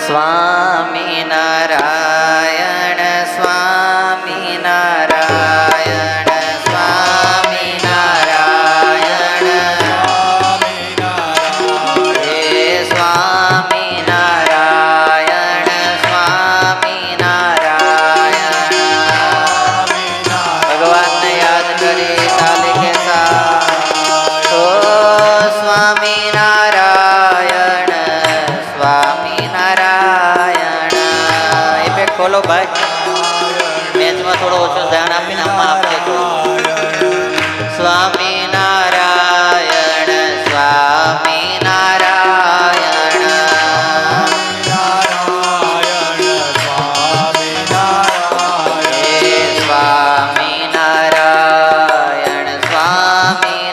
સ્વામી નારાયણ સ્વામી નારાયણ સ્વામી નારાયણ સ્વામી નારાયણ સ્વામી નારાયણ ભગવાનને યાદ કરી તાલી કે સાથ સ્વામી નારાયણ સ્વામી નારાયણ ખોલો ભાઈ મેચમાં થોડો ઓછો ધ્યાન આપીને આમાં આપજે સ્વામી નારાયણ સ્વામી નારાયણ સ્વામી નારાયણ સ્વામી નારાયણ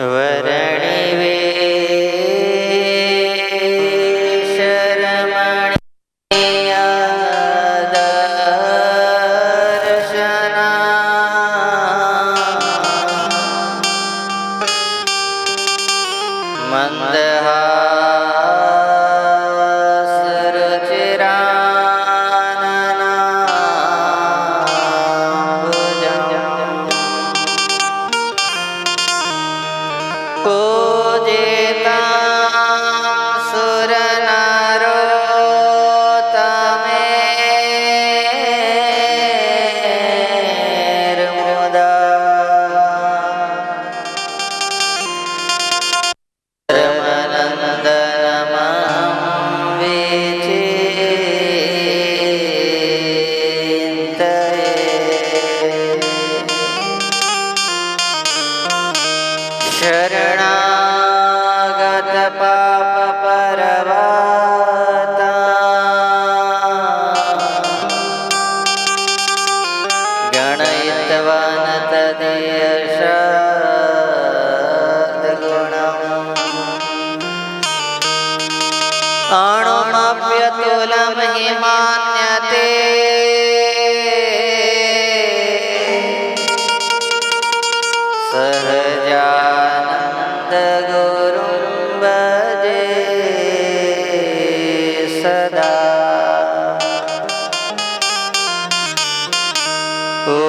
વરણી વેશ રમણીય દર્શના મંદહાસ રુચિરાનનાભુજં પૂજિતા શરણાગત પાપ પરવાતા ગણયિતવાન તદીય સદ્ગુણમ અણુમપ્યતુલમ હિમાન્યતે સહજાનંદ ગુરું ભજે સદા ઓમ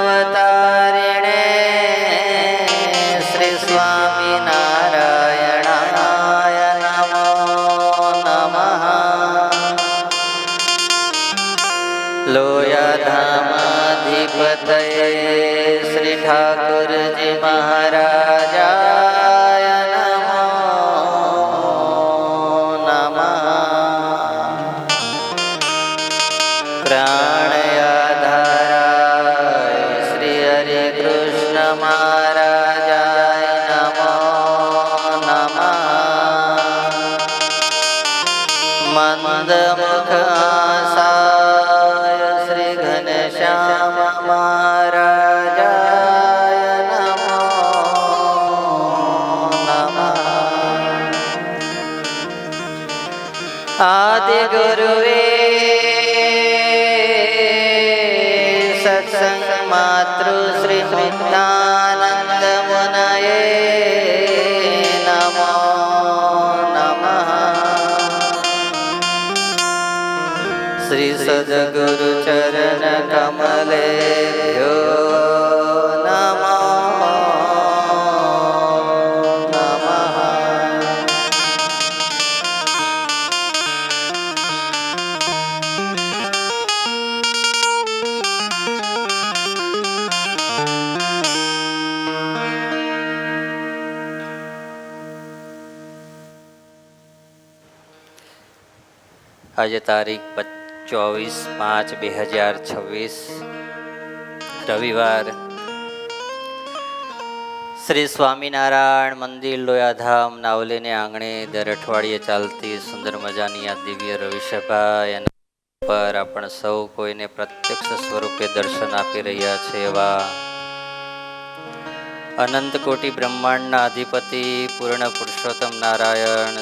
અવતારિણે શ્રી સ્વામિનારાયણાય નમો નમઃ લોયાધામાધિપતયે શ્રી ઠાકુરજી મહારાજાય નમો નમઃ પ્રાણયાધારાય શ્રી હરિકૃષ્ણ મહારાજાય નમો નમઃ મંદમુખાસાય શ્રી ઘનશ્યામ મહારાજાય નમો નમઃ આદિગુરુવે સત્સંગ માતૃ શ્રી મુક્તાનંદ મુનયે નમો નમઃ શ્રી સદગુરુ ચરણ કમલેભ્યો નમો નમઃ આજે તારીખ 24/5/2026 રવિવાર શ્રી સ્વામિનારાયણ મંદિર લોયાધામ નાવલીને આંગણે દર અઠવાડિયે ચાલતી સુંદર મજાની આ દિવ્ય રવિસભા એના પર આપણે સૌ કોઈને પ્રત્યક્ષ સ્વરૂપે દર્શન આપી રહ્યા છે એવા અનંત કોટી બ્રહ્માંડના અધિપતિ પૂર્ણ પુરુષોત્તમ નારાયણ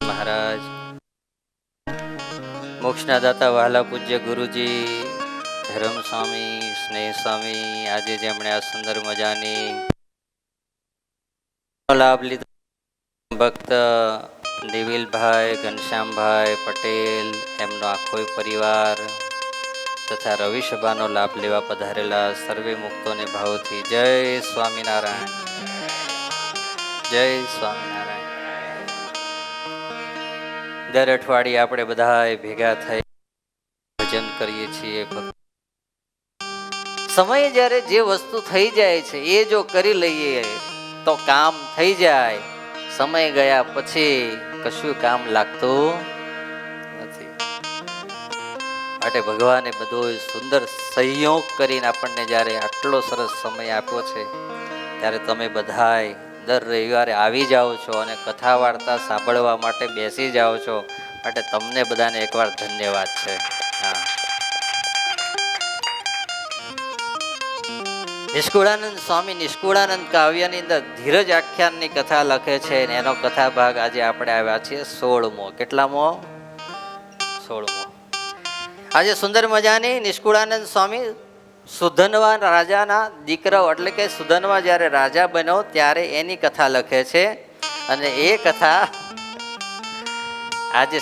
મહારાજ, મોક્ષના દાતા વહાલા પૂજ્ય ગુરુજી ધર્મ સ્વામી, સ્નેહ સ્વામી, આજે જેમણે આ સુંદર મજાની લાભ લીધો, ભક્ત દેવિલભાઈ ઘનશ્યામભાઈ પટેલ, એમનો આખો પરિવાર તથા રવિસભાનો લાભ લેવા પધારેલા સર્વે મુક્તોને ભાવથી જય સ્વામિનારાયણ, જય સ્વામિનારાયણ. દર અઠવાડિયે આપણે બધા ભેગા થઈ ભજન કરીએ છીએ. સમય જ્યારે જે વસ્તુ થઈ જાય છે એ જો કરી લઈએ તો કામ થઈ જાય. સમય ગયા પછી કશું કામ લાગતું નથી. માટે ભગવાને બધો સુંદર સંયોગ કરીને આપણને જ્યારે આટલો સરસ સમય આપ્યો છે ત્યારે તમે બધાય દર રવિવારે આવી જાઓ છો અને કથા વાર્તા સાંભળવા માટે બેસી જાઓ છો. માટે તમને બધાને એકવાર ધન્યવાદ છે. હા, નિષ્કુળાનંદ સ્વામી નિષ્કુળાનંદ કાવ્યની અંદર ધીરજ આખ્યાનની કથા લખે છે અને એનો કથા ભાગ આજે આપણે આવ્યા છીએ 16મો. કેટલામો? 16મો. આજે સુંદર મજાની નિષ્કુળાનંદ સ્વામી સુધનવા રાજાના દીકરાઓ એટલે કે સુધનવા જ્યારે રાજા બન્યો ત્યારે એની કથા લખે છે અને એ કથા આજે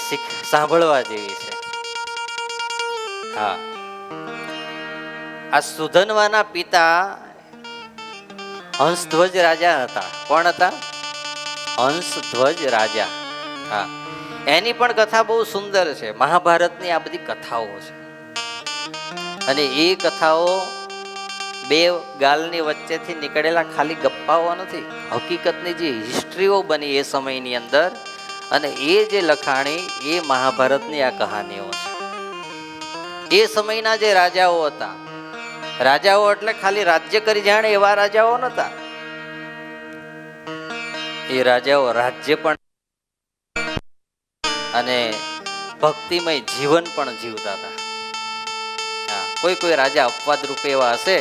સાંભળવા જેવી છે. હા, આ સુધનવાના પિતા હંસધ્વજ રાજા હતા. કોણ હતા? હંસધ્વજ રાજા. હા, એની પણ કથા બહુ સુંદર છે. મહાભારતની આ બધી કથાઓ છે અને એ કથાઓ બે ગાલની વચ્ચેથી નીકળેલા ખાલી ગપ્પાઓ નથી, હકીકતની જે હિસ્ટ્રીઓ બની એ સમયની અંદર અને એ જે લખાણી એ મહાભારતની આ કહાનીઓ છે. એ સમયના જે રાજાઓ હતા, રાજાઓ એટલે ખાલી રાજ્ય કરી જાણે એવા રાજાઓ નતા. એ રાજાઓ રાજ્ય પણ અને ભક્તિમય જીવન પણ જીવતા હતા. કોઈ રાજા અપવાદ રૂપે એવા હશે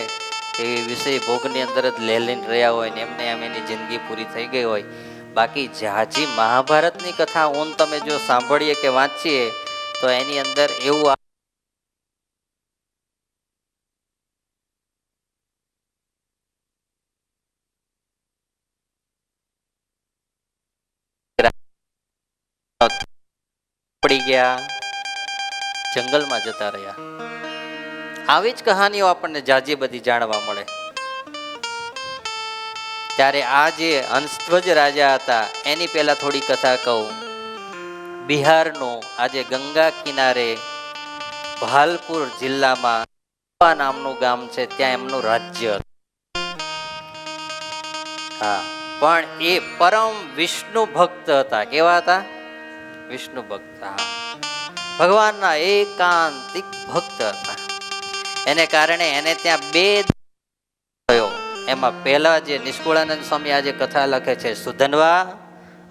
કે વિષય ભોગની અંદર જ લઈને રહ્યા હોય ને એમને એમ એની જિંદગી પૂરી થઈ ગઈ હોય. બાકી જાજી મહાભારતની કથા હું તમે જો સાંભળીએ કે વાંચીએ તો એની અંદર એવું પડી ગયા, જંગલમાં જતા રહ્યા. આવી જ કહાનીઓ આપણને જાજી બધી જાણવા મળે. ત્યારે આ જે હંસધ્વજ રાજા હતા એની પહેલા થોડી કથા કહું. બિહારનો આજે ગંગા કિનારે ભાલપુર જિલ્લામાં નામનું ગામ છે, ત્યાં એમનું રાજ્ય હતું. હા, પણ એ પરમ વિષ્ણુ ભક્ત હતા. કેવા હતા? વિષ્ણુ ભક્ત. હા, ભગવાનના એકાંતિક ભક્ત હતા. એને કારણે એને ત્યાં બે થયો. એમાં પહેલા જે નિષ્કુળાનંદ સ્વામી આજે કથા લખે છે સુધનવા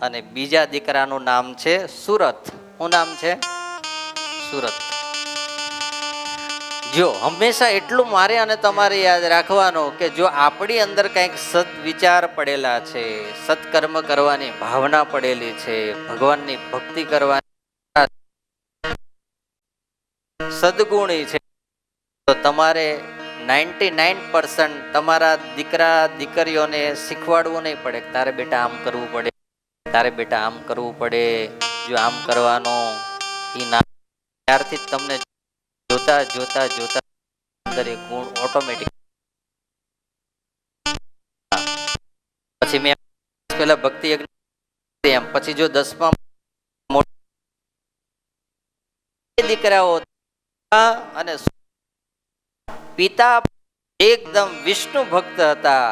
અને બીજા દીકરાનું નામ છે સુરત. શું નામ છે? સુરત. જો હંમેશા એટલું મારે અને તમારે યાદ રાખવાનું કે જો આપણી અંદર કંઈક સદ વિચાર પડેલા છે, સત્કર્મ કરવાની ભાવના પડેલી છે, ભગવાનની ભક્તિ કરવાની સદગુણી છે, તો તમારે 99% તમારા દીકરા દીકરીઓને શીખવાડવું નહીં પડે કે તારે બેટા આમ કરવું પડે, તારે બેટા આમ કરવું પડે, જો આમ કરવાનો એ ના. ત્યારથી જ તમને જોતા જોતા જોતા અંદર એ ગુણ ઓટોમેટિક. પછી મેં પેલા ભક્તિ એમ પછી જો 10મા દીકરાઓ અને પિતા એકદમ વિષ્ણુ ભક્ત હતા,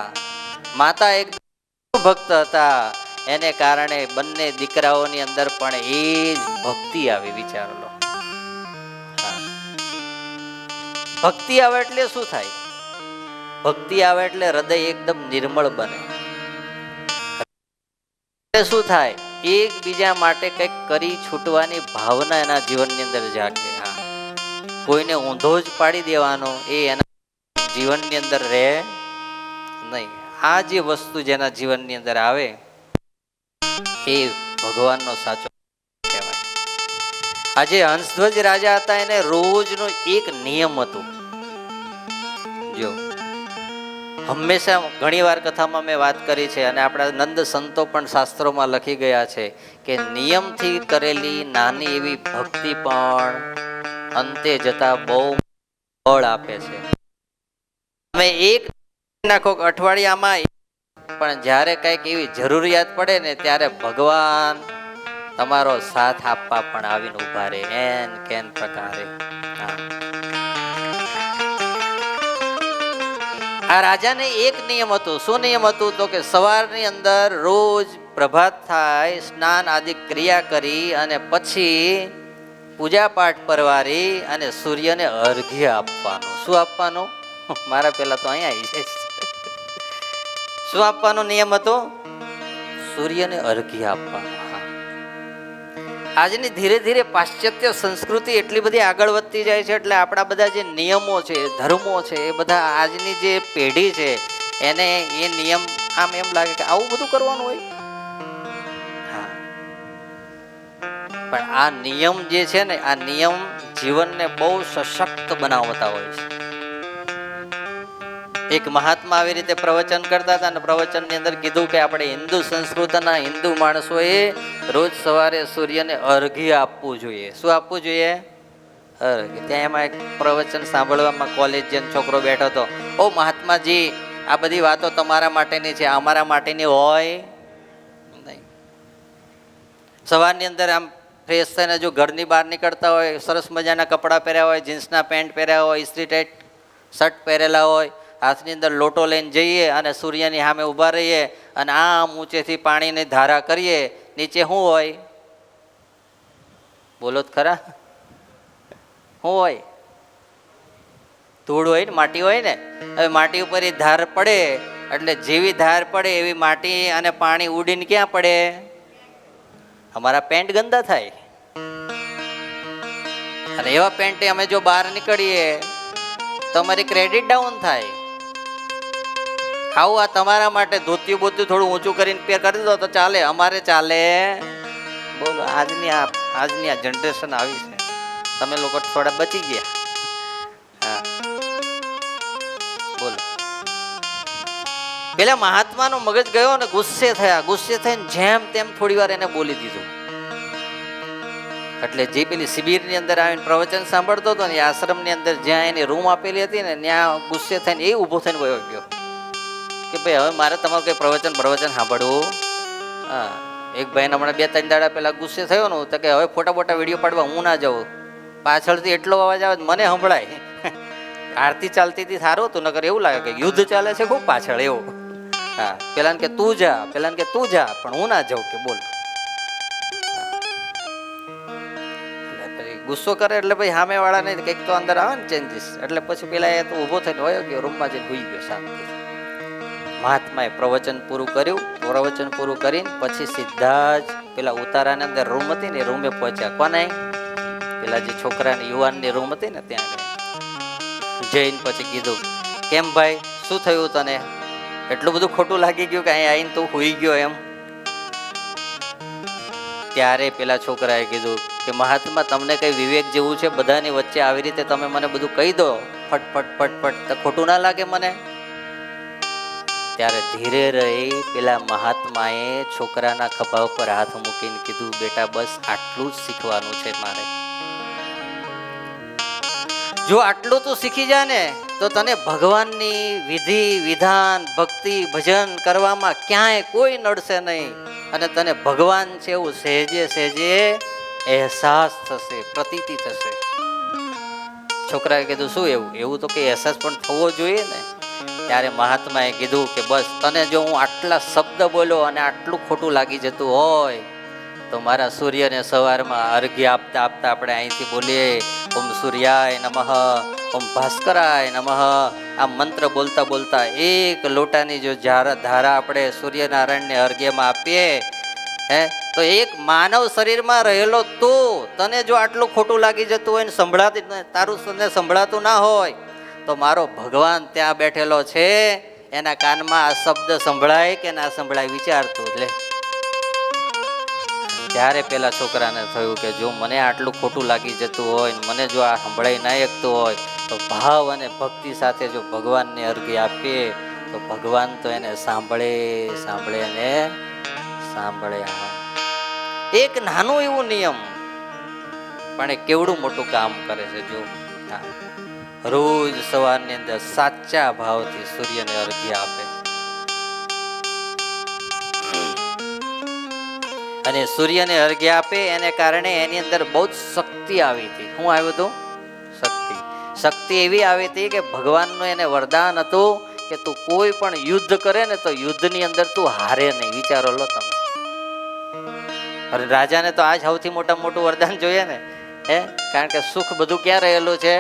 માતા એકદમ ભક્ત હતા. એને કારણે બંને દીકરાઓની અંદર પણ એ જ ભક્તિ આવી. વિચારો લો, ભક્તિ આવે એટલે શું થાય? ભક્તિ આવે એટલે હૃદય એકદમ નિર્મળ બને. શું થાય? એકબીજા માટે કંઈક કરી છૂટવાની ભાવના એના જીવનની અંદર જાગે. હા, કોઈને ઊંધો જ પાડી દેવાનો એ એના જીવનની અંદર રહે નહીં. આ જે વસ્તુ જેના જીવનની અંદર આવે એ ભગવાનનો સાચો કહેવાય. આજે હંસધ્વજ રાજા હતા, એને રોજનો એક નિયમ હતો. જો હંમેશા ઘણી વાર કથામાં મેં વાત કરી છે અને આપણા નંદ સંતો પણ શાસ્ત્રોમાં લખી ગયા છે કે નિયમથી કરેલી નાની એવી ભક્તિ પણ અંતે જતા બહુ ફળ આપે છે. તમે એક નાખો અઠવાડિયામાં, પણ જ્યારે કંઈક એવી જરૂરિયાત પડે ને ત્યારે ભગવાન તમારો સાથ આપવા પણ આવીને ઉભા રહે એન કેન પ્રકારે. આ રાજાને એક નિયમ હતું. શું નિયમ હતું? તો કે સવારની અંદર રોજ પ્રભાત થાય, સ્નાન આદિ ક્રિયા કરી અને પછી પૂજા પાઠ પરવારી અને સૂર્યને અર્ઘ્ય આપવાનું. શું આપવાનું? મારા પેલા તો અહીંયા આવી જાય. શું આપવાનો નિયમ હતો? સૂર્યને અર્ઘ્ય આપવાનું. આજની ધીરે ધીરે પાશ્ચાત્ય સંસ્કૃતિ એટલી બધી આગળ વધતી જાય છે, એટલે આપણા બધા જે નિયમો છે, ધર્મો છે, એ બધા આજની જે પેઢી છે એને એ નિયમ આમ એમ લાગે કે આવું બધું કરવાનું હોય. હા, પણ આ નિયમ જે છે ને, આ નિયમ જીવનને બહુ સશક્ત બનાવતા હોય છે. એક મહાત્મા આવી રીતે પ્રવચન કરતા હતા અને પ્રવચનની અંદર કીધું કે આપણે હિન્દુ સંસ્કૃતિના હિન્દુ માણસોએ રોજ સવારે સૂર્યને અર્ઘ્ય આપવું જોઈએ. શું આપવું જોઈએ? અર્ઘ્ય. ત્યાં એમાં એક પ્રવચન સાંભળવામાં કોલેજિયન છોકરો બેઠો હતો. ઓ મહાત્માજી, આ બધી વાતો તમારા માટેની છે, અમારા માટેની હોય નહીં. સવારની અંદર આમ ફ્રેશ થઈને જો ઘરની બહાર નીકળતા હોય, સરસ મજાના કપડાં પહેર્યા હોય, જીન્સના પેન્ટ પહેર્યા હોય, ઇસ્ત્રી ટાઈટ શર્ટ પહેરેલા હોય, હાથની અંદર લોટો લઈને જઈએ અને સૂર્યની સામે ઊભા રહીએ અને આમ ઊંચેથી પાણીની ધારા કરીએ. નીચે શું હોય? બોલો જ ખરા. શું હોય? ધૂળ હોય ને, માટી હોય ને. હવે માટી ઉપર એ ધાર પડે એટલે જેવી ધાર પડે એવી માટી અને પાણી ઉડીને ક્યાં પડે? અમારા પેન્ટ ગંદા થાય. અને એવા પેન્ટ અમે જો બહાર નીકળીએ તો અમારી ક્રેડિટ ડાઉન થાય. આવું આ તમારા માટે ધોતિયું બોતિયું થોડું ઊંચું કરીને પેર કરી દો તો ચાલે, અમારે ચાલે? બોલો, આજની આ જનરેશન આવી છે. તમે લોકો થોડા બચી ગયા. હા, બોલો. પેલા મહાત્માનો મગજ ગયો ને ગુસ્સે થયા. ગુસ્સે થઈને જેમ તેમ થોડી વાર એને બોલી દીધું. એટલે જે પેલી શિબિરની અંદર આવીને પ્રવચન સાંભળતો હતો ને, એ આશ્રમની અંદર જ્યાં એની રૂમ આપેલી હતી ને, ત્યાં ગુસ્સે થઈને એ ઊભો થઈને વયો ગયો કે ભાઈ હવે મારે તમારું કંઈ પ્રવચન સાંભળવું. હા, એક ભાઈને હમણાં 2-3 દાડા પહેલા ગુસ્સે થયો ને, તો કે હવે ફોટા વિડીયો પાડવા હું ના જાઉં. પાછળથી એટલો અવાજ આવે મને સંભળાય. આરતી ચાલતી હતી, સારું હતું, નકર એવું લાગે કે યુદ્ધ ચાલે છે ખૂબ પાછળ એવું. હા, પેલાને કે તું જા, પેલાને કે તું જા, પણ હું ના જાઉં કે બોલ. ગુસ્સો કરે એટલે ભાઈ સામે વાળાને કંઈક તો અંદર આવે ને ચેન્જીસ. એટલે પછી પેલા એ તો ઊભો થઈને વયો ગયો, રૂમમાં જઈને સૂઈ ગયો શાંતિથી. મહાત્માએ પ્રવચન પૂરું કર્યું. પ્રવચન પૂરું કરીને પછી સીધા જ પેલા ઉતારાની અંદર રૂમ હતી ને, એ રૂમે પહોંચ્યા. કોને? પેલા જે છોકરાની યુવાનની રૂમ હતી ને, ત્યાં જઈને પછી કીધું, કેમ ભાઈ, શું થયું તને? એટલું બધું ખોટું લાગી ગયું કે અહીંયા આવીને તું સૂઈ ગયો એમ? ત્યારે પેલા છોકરાએ કીધું કે મહાત્મા, તમને કઈ વિવેક જેવું છે? બધાની વચ્ચે આવી રીતે તમે મને બધું કહી દો ફટફટ ફટફટ, તો ખોટું ના લાગે મને? ત્યારે ધીરે રહી પેલા મહાત્માએ છોકરાના ખભા ઉપર હાથ મૂકીને કીધું, બેટા બસ આટલું જ શીખવાનું છે મારે. જો આટલું તું શીખી જા ને તો તને ભગવાનની વિધિ વિધાન ભક્તિ ભજન કરવામાં ક્યાંય કોઈ નડશે નહીં, અને તને ભગવાન છે એવું સહેજે સહેજે અહેસાસ થશે, પ્રતીતિ થશે. છોકરાએ કીધું, શું એવું? એવું તો કે અહેસાસ પણ થવો જોઈએ ને. ત્યારે મહાત્માએ કીધું કે બસ તને જો હું આટલા શબ્દ બોલ્યો અને આટલું ખોટું લાગી જતું હોય તો મારા સૂર્યને સવારમાં અર્ઘ્ય આપતા આપતા આપણે અહીંથી બોલીએ, ઓમ સૂર્યાય નમઃ, ઓમ ભાસ્કરાય નમઃ. આ મંત્ર બોલતા બોલતા એક લોટાની જો ધારા આપણે સૂર્યનારાયણને અર્ઘ્યમાં આપીએ તો એક માનવ શરીરમાં રહેલો તું, તને જો આટલું ખોટું લાગી જતું હોય ને તારું સંભળાતું ના હોય તો મારો ભગવાન ત્યાં બેઠેલો છે, એના કાનમાં આ શબ્દ સંભળાય કે ના સંભળાય વિચારતું લે. ત્યારે પેલા છોકરાને થયું કે જો મને આટલું ખોટું લાગી જતું હોય ને મને જો આ સંભળાઈ ના શકતું હોય તો ભાવ અને ભક્તિ સાથે જો ભગવાનને અર્ઘ્ય આપીએ તો ભગવાન તો એને સાંભળે અને સાંભળે. એક નાનું એવું નિયમ પણ એ કેવડું મોટું કામ કરે છે. જો રોજ સવારની અંદર સાચા ભાવથી સૂર્યને અર્ઘ્ય આપે અને સૂર્યને અર્ઘ્ય આપે એને કારણે એની અંદર બહુ જ શક્તિ આવી હતી. શું આવ્યું હતું? શક્તિ એવી આવી હતી કે ભગવાનનું એને વરદાન હતું કે તું કોઈ પણ યુદ્ધ કરે ને તો યુદ્ધની અંદર તું હારે નહીં. વિચારો લો તમે. અરે રાજાને તો આજ સૌથી મોટું વરદાન જોઈએ ને, કારણ કે સુખ બધું ક્યાં રહેલું છે?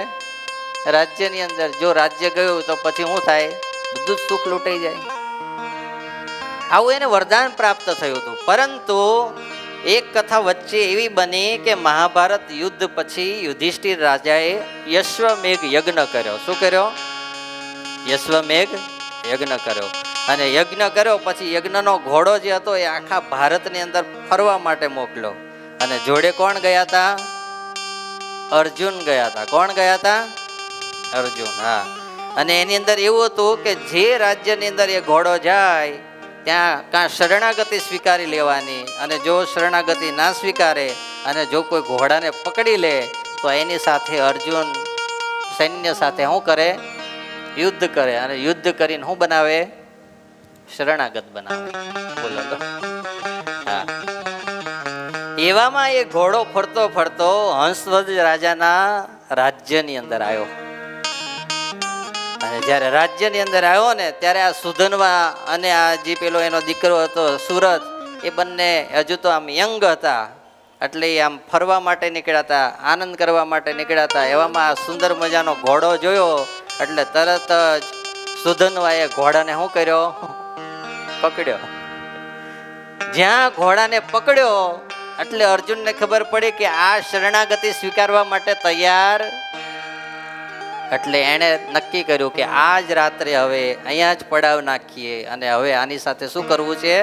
રાજ્યની અંદર. જો રાજ્ય ગયું તો પછી શું થાય? બધું જ સુખ લૂંટાઈ જાય. આવું એને વરદાન પ્રાપ્ત થયું હતું. પરંતુ એક કથા વચ્ચે એવી બની કે મહાભારત યુદ્ધ પછી યુધિષ્ઠિર રાજાએ યશ્વમેઘ યજ્ઞ કર્યો. શું કર્યો? યશ્વમેઘ યજ્ઞ કર્યો. અને યજ્ઞ કર્યો પછી યજ્ઞનો ઘોડો જે હતો એ આખા ભારતની અંદર ફરવા માટે મોકલ્યો. અને જોડે કોણ ગયા હતા? અર્જુન ગયા હતા. કોણ ગયા હતા? અર્જુન. હા. અને એની અંદર એવું હતું કે જે રાજ્યની અંદર એ ઘોડો જાય ત્યાં કાં શરણાગતિ સ્વીકારી લેવાની, અને જો શરણાગતિ ના સ્વીકારે અને જો કોઈ ઘોડાને પકડી લે તો એની સાથે અર્જુન સૈન્ય સાથે શું કરે? યુદ્ધ કરે. અને યુદ્ધ કરીને શું બનાવે? શરણાગત બનાવે. બોલો તો. હા. એવામાં એ ઘોડો ફરતો ફરતો હંસધ્વજ રાજાના રાજ્યની અંદર આવ્યો. અને જ્યારે રાજ્યની અંદર આવ્યો ને ત્યારે આ સુધનવા અને આ જે પેલો એનો દીકરો હતો સુરત, એ બંને હજુ તો આમ યંગ હતા, એટલે એ આમ ફરવા માટે નીકળ્યા હતા, આનંદ કરવા માટે નીકળ્યા હતા. એવામાં આ સુંદર મજાનો ઘોડો જોયો એટલે તરત જ સુધનવાએ ઘોડાને શું કર્યો? પકડ્યો. જ્યાં ઘોડાને પકડ્યો એટલે અર્જુનને ખબર પડી કે આ શરણાગતિ સ્વીકારવા માટે તૈયાર. એટલે એણે નક્કી કર્યું કે આજ રાત્રે હવે અહીંયા જ પડાવ નાખીએ અને હવે આની સાથે શું કરવું છે?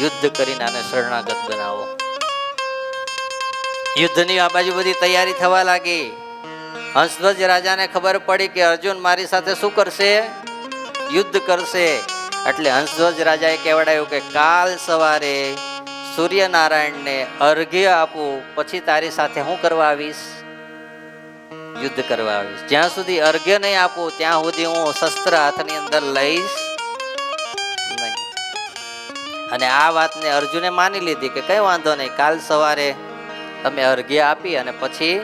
યુદ્ધ કરીને આને શરણાગત બનાવો. યુદ્ધની આ બાજુ બધી તૈયારી થવા લાગી. હંસધ્વજ રાજાને ખબર પડી કે અર્જુન મારી સાથે શું કરશે? યુદ્ધ કરશે. એટલે હંસધ્વજ રાજાએ કહેવડાયું કે કાલ સવારે સૂર્યનારાયણને અર્ઘ્ય આપું પછી તારી સાથે હું કરવા આવીશ? યુદ્ધ કરવા આવીશ. જ્યાં સુધી અર્ઘ્ય નહીં આપું ત્યાં સુધી હું શસ્ત્ર હાથની અંદર લઈશ નહીં. અને આ વાતને અર્જુને માની લીધી કે કઈ વાંધો નહીં, કાલ સવારે તમે અર્ઘ્ય આપી અને પછી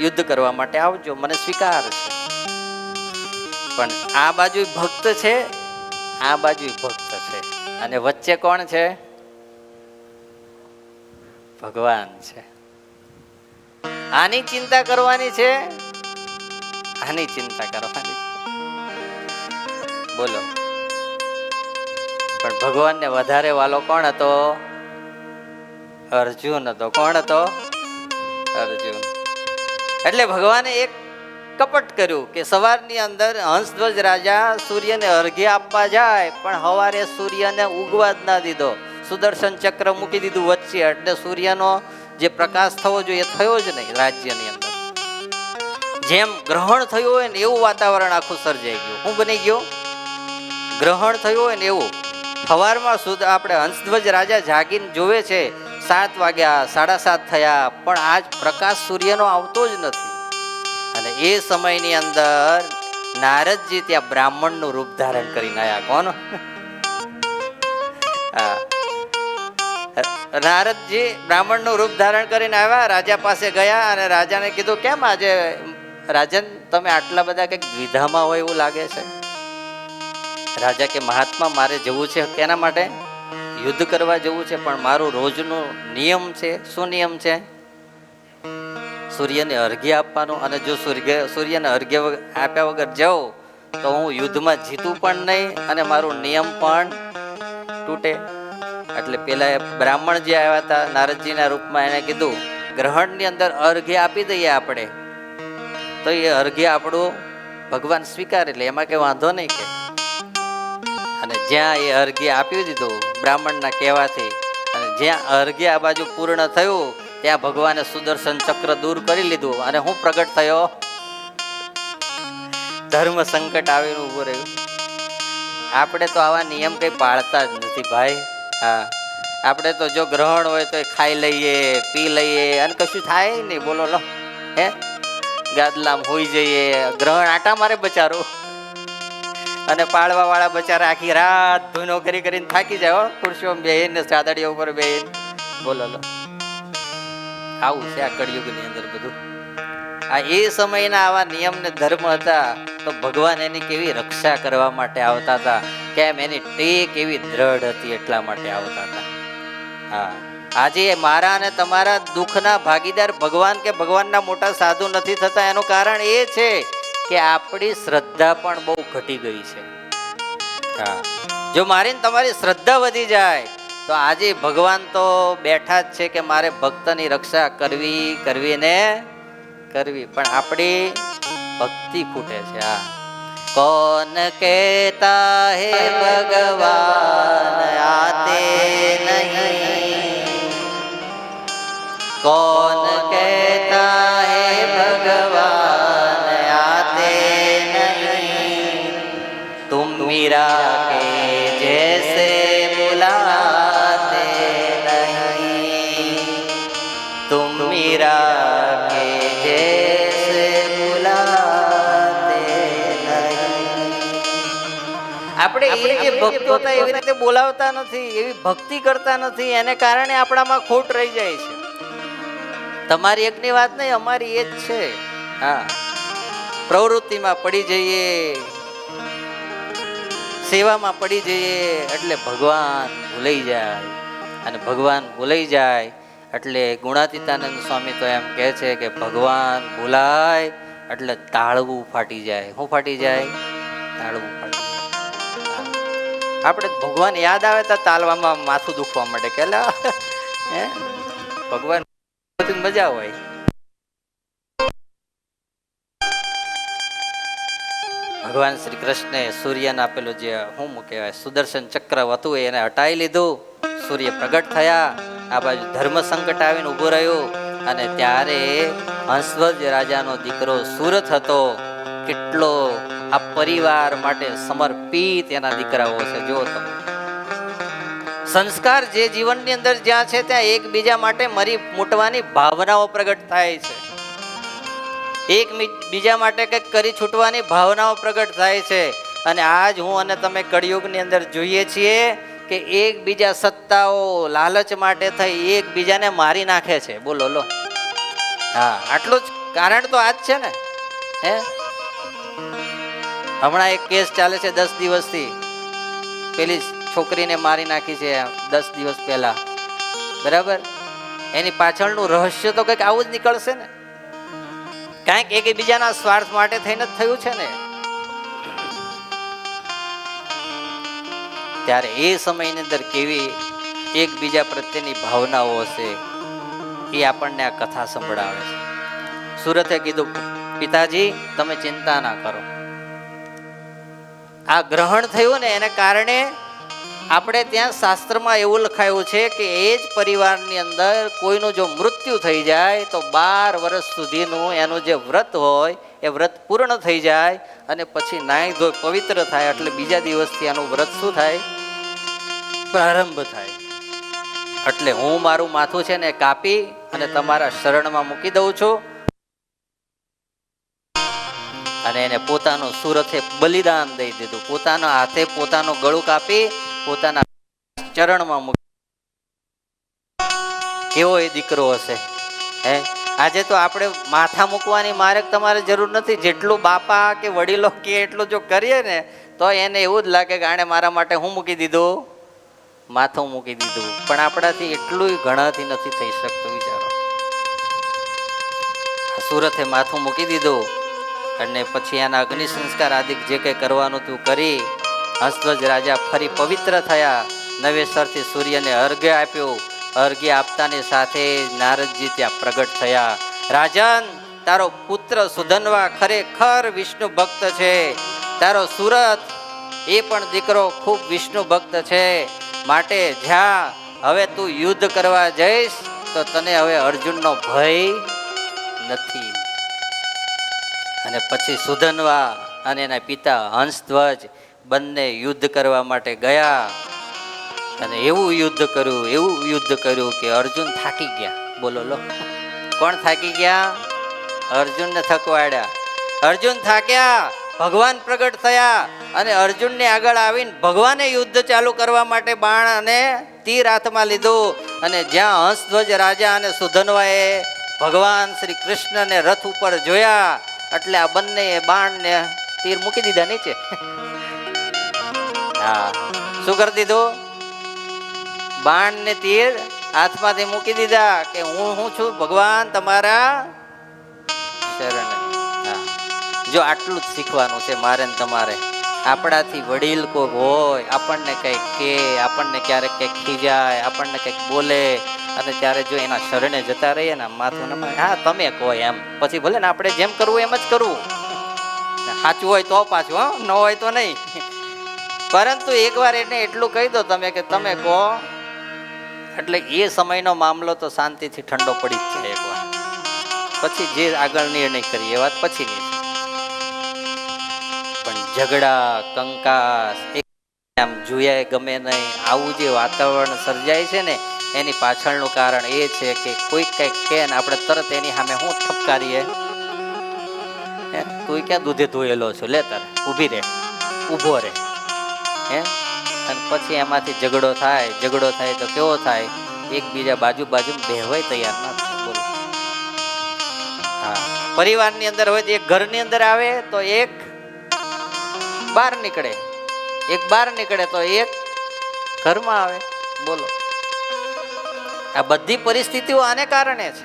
યુદ્ધ કરવા માટે આવજો, મને સ્વીકાર છે. પણ આ બાજુ ભક્ત છે, આ બાજુ ભક્ત છે, અને વચ્ચે કોણ છે? ભગવાન છે. આની ચિંતા કરવાની છે, આની ચિંતા કરવાની છે. બોલો. પણ ભગવાનને વધારે વાલો કોણ હતો? અર્જુન હતો. કોણ હતો? અર્જુન. એટલે ભગવાને એક કપટ કર્યું કે સવારની અંદર હંસધ્વજ રાજા સૂર્યને અર્ઘ્ય આપવા જાય પણ સવારે સૂર્યને ઉગવા જ ના દીધો. સુદર્શન ચક્ર મૂકી દીધું વચ્ચે, એટલે સૂર્યનો જે પ્રકાશ થવો જોઈએ થયો જ નહીં રાજ્યની અંદર. જેમ ગ્રહણ થયું હોય ને એવું વાતાવરણ આખું સર્જાઈ ગયું. શું બની ગયું? ગ્રહણ થયું હોય ને એવું. સવારમાં આપણે હંસધ્વજ રાજા જાગીને જોવે છે 7 વાગ્યા, 7:30 થયા, પણ આજ પ્રકાશ સૂર્યનો આવતો જ નથી. અને એ સમયની અંદર નારદજી ત્યાં બ્રાહ્મણનું રૂપ ધારણ કરીને આવ્યા. કોણ? નારદજી બ્રાહ્મણનું રૂપ ધારણ કરીને આવ્યા, રાજા પાસે ગયા અને રાજાને કીધું કેમ આજે રાજન તમે આટલા બધા કંઈક દ્વિધામાં હોય એવું લાગે છે? રાજા કે મહાત્મા મારે જવું છે. કેના માટે? યુદ્ધ કરવા જવું છે, પણ મારું રોજનું નિયમ છે. શું નિયમ છે? સૂર્યને અર્ઘ્ય આપવાનું. અને જો સૂર્યને અર્ઘ્ય આપ્યા વગર જાઉં તો હું યુદ્ધમાં જીતું પણ નહીં અને મારું નિયમ પણ તૂટે. એટલે પેલા બ્રાહ્મણ જે આવ્યા હતા નારદજીના રૂપમાં, એને કીધું ગ્રહણની અંદર અર્ઘ્ય આપી દઈએ આપણે તો એ અર્ઘ્ય આપણું ભગવાન સ્વીકારે, એટલે એમાં કઈ વાંધો નહીં કે. અને જ્યાં એ અર્ઘ્ય આપી દીધું બ્રાહ્મણના કહેવાથી, અને જ્યાં અર્ઘ્ય આ બાજુ પૂર્ણ થયું ત્યાં ભગવાને સુદર્શન ચક્ર દૂર કરી લીધું અને હું પ્રગટ થયો? ધર્મ સંકટ આવીને ઉભું રહ્યું. આપણે તો આવા નિયમ કઈ પાળતા જ નથી ભાઈ. હા, આપણે તો જો ગ્રહણ હોય તો ખાઈ લઈએ, પી લઈએ અને કશું થાય નહીં. બોલો લો, હે ગાદલામ હોઈ જઈએ. ગ્રહણ આટા મારે બચારો, અને પાળવા વાળા બચારા આખી રાત ધૂનો કરીને થાકી જાય. ખુરશીઓમાં બેહીને, ચાદડીઓ ઉપર બેહીને. બોલો લો, આવું છે આ કળિયુગની અંદર બધું. આ એ સમયના આવા નિયમ ને ધર્મ હતા, તો ભગવાન એની કેવી રક્ષા કરવા માટે આવતા હતા. કેમ? એની ટેક એવી દ્રઢ હતી એટલા માટે આવતા હતા. હા, આજે મારા અને તમારા દુઃખના ભાગીદાર ભગવાન કે ભગવાનના મોટા સાધુ નથી થતા. એનું કારણ એ છે કે આપણી શ્રદ્ધા પણ બહુ ઘટી ગઈ છે. હા, જો મારી ને તમારી શ્રદ્ધા વધી જાય તો આજે ભગવાન તો બેઠા જ છે કે મારે ભક્તની રક્ષા કરવી ને કરવી, પણ આપણી ભક્તિ ખૂટે છે. હા, કોન કહેતા હે ભગવાન આતે નહીં, કોન કહેતા હે ભગવાન आते नहीं, तुम मीरा के जैसे बुलाते नहीं, तुम मीरा के जैसे बुलाते नहीं. આપણે એ જે ભક્તો હતા એવી રીતે બોલાવતા નથી, એવી ભક્તિ કરતા નથી, એને કારણે આપણામાં ખોટ રહી જાય છે. તમારી એકની વાત નહીં, અમારી એ જ છે. હા, પ્રવૃત્તિમાં પડી જઈએ, સેવામાં પડી જઈએ એટલે ભગવાન ભૂલાઈ જાય, અને ભગવાન ભૂલાઈ જાય એટલે ગુણાતીતાનંદ સ્વામી તો એમ કહે છે કે ભગવાન ભૂલાય એટલે તાળવું ફાટી જાય. શું ફાટી જાય? તાળવું ફાટી જાય. આપણે ભગવાન યાદ આવે તો તાલવામાં માથું દુખવા માંડે કે હે ભગવાન મજા હોય. ભગવાન શ્રી કૃષ્ણે સૂર્યને આપેલું જે શું કહેવાય સુદર્શન ચક્ર હતું એને હટાવી લીધું, સૂર્ય પ્રગટ થયા, આ બાજુ ધર્મ સંકટ આવીને ઊભું રહ્યું, અને ત્યારે હંસધ્વજ રાજાનો દીકરો સુરથ હતો. કેટલો આ પરિવાર માટે સમર્પિત એના દીકરાઓ છે. જો તમે સંસ્કાર જે જીવનની અંદર જ્યાં છે ત્યાં એકબીજા માટે મરી મૂટવાની ભાવનાઓ પ્રગટ થાય છે, એક બીજા માટે કંઈક કરી છૂટવાની ભાવનાઓ પ્રગટ થાય છે. અને આજ હું અને તમે કળિયુગની અંદર જોઈએ છીએ કે એકબીજા સત્તાઓ લાલચ માટે થઈ એકબીજાને મારી નાખે છે. બોલો લો. હા, આટલું જ કારણ તો આજ છે ને. હે, હમણાં એક કેસ ચાલે છે 10 દિવસથી, પેલી છોકરીને મારી નાખી છે 10 દિવસ પહેલા, બરાબર. એની પાછળનું રહસ્ય તો કંઈક આવું જ નીકળશે ને, કાંઈક એકબીજાના સ્વાર્થ માટે થઈને જ થયું છે ને. ત્યારે એ સમયની અંદર કેવી એકબીજા પ્રત્યેની ભાવનાઓ હશે એ આપણને આ કથા સંભળાવે છે. સુરતે કીધું પિતાજી તમે ચિંતા ના કરો, આ ગ્રહણ થયું ને એને કારણે આપણે ત્યાં શાસ્ત્રમાં એવું લખાયું છે કે એ જ પરિવારની અંદર કોઈનું જો મૃત્યુ થઈ જાય તો 12 વર્ષ સુધીનું એનું જે વ્રત હોય એ વ્રત પૂર્ણ થઈ જાય, અને પછી નાહી ધોઈ પવિત્ર થાય એટલે બીજા દિવસથી આનું વ્રત શું થાય? પ્રારંભ થાય. એટલે હું મારું માથું છે ને કાપી અને તમારા શરણમાં મૂકી દઉં છું, અને એને પોતાનું સુરથે બલિદાન દઈ દીધું. પોતાના હાથે પોતાનું ગળું કાપી પોતાના ચરણમાં મૂકી. કેવો એ દીકરો હશે? હે, આજે તો આપણે માથા મૂકવાની મારે તમારે જરૂર નથી, જેટલું બાપા કે વડીલો કે એટલું જો કરીએ ને તો એને એવું જ લાગે કે આણે મારા માટે હું મૂકી દીધું, માથું મૂકી દીધું. પણ આપણાથી એટલું ઘણાથી નથી થઈ શકતું. વિચારો, સુરથે માથું મૂકી દીધું અને પછી એના અગ્નિ સંસ્કાર આદિ જે કંઈ કરવાનું તું કરી, હંસધ્વજ રાજા ફરી પવિત્ર થયા, નવેસરથી સૂર્યને અર્ઘ્ય આપ્યું. અર્ઘ્ય આપતાની સાથે નારદજી ત્યાં પ્રગટ થયા. રાજન, તારો પુત્ર સુધન્વા ખરેખર વિષ્ણુ ભક્ત છે, તારો સુરત એ પણ દીકરો ખૂબ વિષ્ણુ ભક્ત છે, માટે જ્યાં હવે તું યુદ્ધ કરવા જઈશ તો તને હવે અર્જુનનો ભય નથી. અને પછી સુધન્વા અને એના પિતા હંસધ્વજ બંને યુદ્ધ કરવા માટે ગયા, અને એવું યુદ્ધ કર્યું કે અર્જુન થાકી ગયા. બોલો લો, કોણ થાકી ગયા? અર્જુનને થકવાડ્યા. અર્જુન થાક્યા, ભગવાન પ્રગટ થયા, અને અર્જુનને આગળ આવીને ભગવાને યુદ્ધ ચાલુ કરવા માટે બાણ અને તીર હાથમાં લીધું. અને જ્યાં હંસધ્વજ રાજા અને સુધન્વાએ ભગવાન શ્રી કૃષ્ણને રથ ઉપર જોયા એટલે આ બંને બાણ ને તીર મૂકી દીધા નીચે. હા, શું કરી દીધું? બાણ ને તીર હાથમાંથી મૂકી દીધા કે હું છું ભગવાન તમારા શરણે. હા, જો આટલું જ શીખવાનું છે મારે ને તમારે. આપણાથી વડીલ કોઈ હોય, આપણને કંઈક કે, આપણને ક્યારેક કંઈક ખીજાય, આપણને કંઈક બોલે, અને ત્યારે જો એના શરણે જતા રહીએ ને માથું નમાય, હા તમે કહો એમ, પછી ભલે ને આપણે જેમ કરવું એમ જ કરવું, સાચું હોય તો પાછું, ન હોય તો નહીં. પરંતુ એકવાર એને એટલું કહી દો તમે કે તમે કહો, એટલે એ સમયનો મામલો તો શાંતિથી ઠંડો પડી જ જાય એકવાર. પછી જે આગળ નિર્ણય કરીએ એ વાત પછીની છે. પણ ઝઘડા, કંકાસ, આમ જોયા ગમે નહીં, આવું જે વાતાવરણ સર્જાય છે ને, એની પાછળનું કારણ એ છે કે કોઈ કંઈક કહે ને આપણે તરત એની સામે હું ઠપકારીએ, તું ક્યાં દૂધે ધોયેલો છો, લે તારે ઊભી રહે, ઊભો રહે, હે. અને પછી એમાંથી ઝઘડો થાય તો કેવો થાય, એકબીજા બાજુ બેહવાય તૈયાર ના થાય. બોલો. હા, પરિવારની અંદર હોય તો એક ઘરની અંદર આવે તો એક બહાર નીકળે, એક બહાર નીકળે તો એક ઘરમાં આવે. બોલો, આ બધી પરિસ્થિતિઓ આને કારણે છે.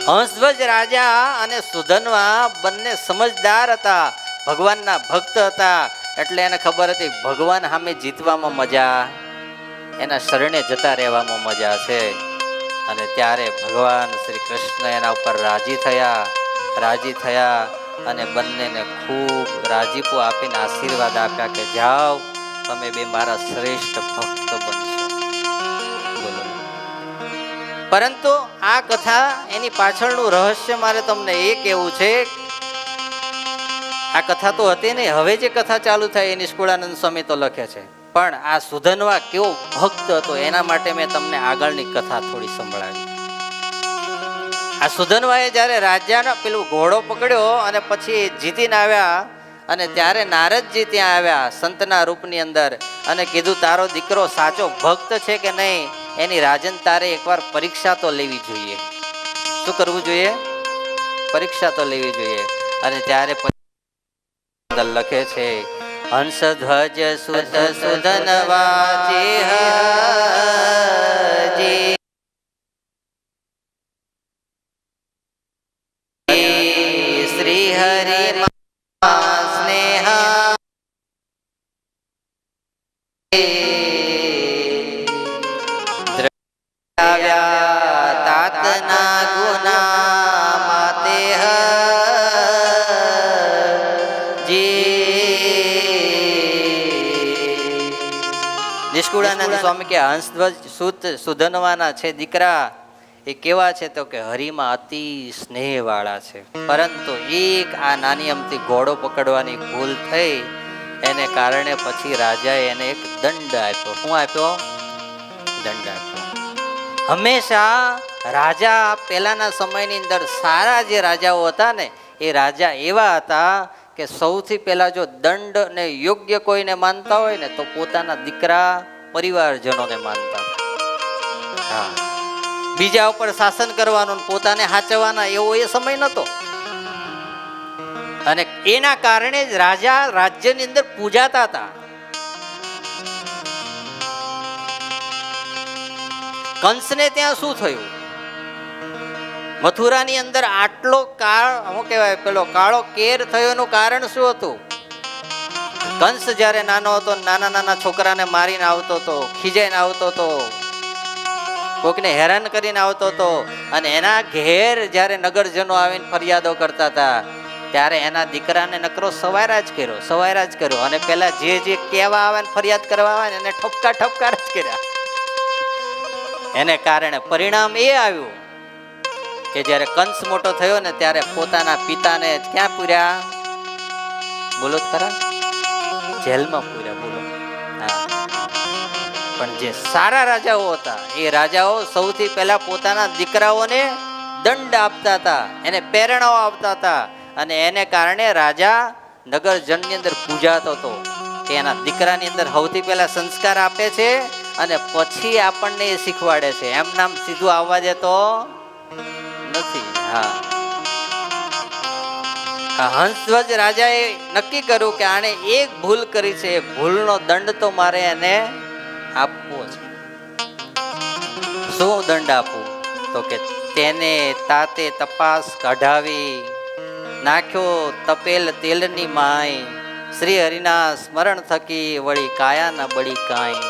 હંસધ્વજ રાજા અને સુધન્વા બંને સમજદાર હતા, ભગવાનના ભક્ત હતા, એટલે એને ખબર હતી ભગવાન સામે જીતવામાં મજા, એના શરણે જતા રહેવામાં મજા છે. અને ત્યારે ભગવાન શ્રી કૃષ્ણ એના ઉપર રાજી થયા અને બંનેને ખૂબ રાજીપો આપીને આશીર્વાદ આપ્યા કે જાઓ તમે બે મારા શ્રેષ્ઠ ભક્ત બનશો. બોલો. પરંતુ આ કથા એની પાછળનું રહસ્ય મારે તમને એ કહેવું છે. આ કથા તો હતી નહીં, હવે જે કથા ચાલુ થાય એ નિષ્કુળાનંદ સ્વામી તો લખે છે, પણ આ સુધન્વા કેવો ભક્ત હતો એના માટે મેં તમને આગળની કથા થોડી સંભળાવી. આ સુધન્વાએ જ્યારે રાજાનો પેલું ઘોડો પકડ્યો અને પછી જીતીને આવ્યા, અને ત્યારે નારદજી ત્યાં આવ્યા સંતના રૂપની અંદર અને કીધું તારો દીકરો સાચો ભક્ત છે કે નહીં એની રાજન તારે એકવાર પરીક્ષા તો લેવી જોઈએ. શું કરવું જોઈએ? પરીક્ષા તો લેવી જોઈએ. અને ત્યારે લખે છે હંસધ્વજ સુત સુધન્વાજી શ્રી હરિ સ્નેહ દ્રવ્યા તાતના ગુના માતે નિષ્કુળાનંદ સ્વામી કે હંસધ્વજ સુત સુધન્વાના છે દીકરા એ કેવા છે તો કે હરિમાં અતિ સ્નેહ વાળા છે. પરંતુ એક આ નાની અમથી ઘોડો પકડવાની ભૂલ થઈ એને કારણે પછી રાજાએ એને એક દંડ આપ્યો. શું આપ્યો? દંડ આપ્યો. હંમેશા રાજા પહેલાના સમયની અંદર સારા જે રાજાઓ હતા ને એ રાજા એવા હતા કે સૌથી પહેલા જો દંડ ને યોગ્ય કોઈને માનતા હોય ને તો પોતાના દીકરા પરિવારજનોને માનતા. હા, બીજા ઉપર શાસન કરવાનું પોતાને હાચવવાના એવો એ સમય નતો. અને એના કારણે જ રાજા રાજ્યની અંદર પૂજાતા હતા. કંસને ત્યાં શું થયું? મથુરાની અંદર આટલો શું કહેવાય પેલો કાળો કેર થયો એનું કારણ શું હતું? કંસ જ્યારે નાનો હતો નાના નાના છોકરાને મારીને આવતો હતો, ખીજાઈને આવતો હતો, કોકને હેરાન કરીને આવતો હતો, અને એના ઘેર જ્યારે નગરજનો આવીને ફરિયાદો કરતા હતા ત્યારે એના દીકરાને નકરો સવારા જ કર્યો અને પેલા જે કહેવા આવે ને ફરિયાદ કરવા આવે ને એને ઠપકાર જ કર્યા. એને કારણે પરિણામ એ આવ્યું કે જ્યારે કંસ મોટો થયો ને ત્યારે પોતાના પિતાને ક્યાં પૂર્યા? બોલો ખરા, જેલમાં પૂર્યા. બોલો. હા, પણ જે સારા રાજાઓ હતા એ રાજાઓ સૌથી પહેલા પોતાના દીકરાઓને દંડ આપતા હતા, એને પ્રેરણાઓ આપતા હતા, અને એને કારણે રાજા નગરજનની અંદર પૂજાતો હતો કે એના દીકરાની અંદર સૌથી પહેલા સંસ્કાર આપે છે અને પછી આપણને એ શીખવાડે છે. એમ નામ સીધું આવવા દેતો નથી. હા, હંસધ્વજ રાજાએ નક્કી કર્યું કે આણે એક ભૂલ કરી છે, એ ભૂલનો દંડ તો મારે એને આપવો છે. શું દંડ આપવું? તો કે તેને તાતે તપાસ કઢાવી નાખ્યો તપેલ તેલની માય, શ્રી હરિના સ્મરણ થકી વળી કાયા ન બળી કાંઈ.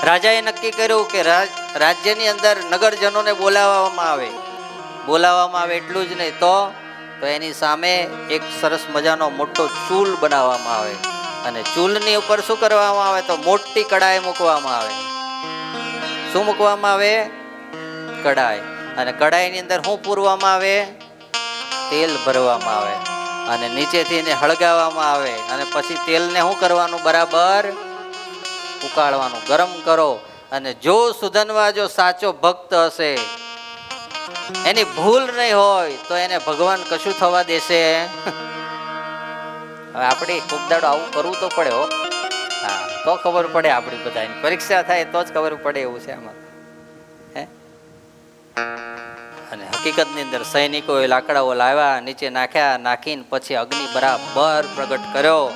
રાજાએ નક્કી કર્યું કે રાજ્યની અંદર નગરજનોને બોલાવવામાં આવે એટલું જ નહીં તો એની સામે એક સરસ મજાનો મોટો ચૂલ બનાવવામાં આવે અને ચૂલની ઉપર શું કરવામાં આવે તો મોટી કડાઈ મૂકવામાં આવે. શું મૂકવામાં આવે? કડાઈ. અને કડાઈની અંદર શું પૂરવામાં આવે? તેલ ભરવામાં આવે અને નીચેથી એને હળગાવવામાં આવે અને પછી તેલને શું કરવાનું? બરાબર ઉકાળવાનું, ગરમ કરો. અને જો સુધનવા જો સાચો ભક્ત હશે, એની ભૂલ નહીં હોય તો એને ભગવાન કશું થવા દેશે? હવે આપણે કોક દાડો આવું કરવું તો પડે હો. હા, તો ખબર પડે. આપણી બધાની પરીક્ષા થાય તો જ ખબર પડે એવું છે આમાં. અને હકીકતની અંદર સૈનિકોએ લાકડાઓ લાવ્યા, નીચે નાખ્યા, નાખીને પછી અગ્નિ બરાબર પ્રગટ કર્યો.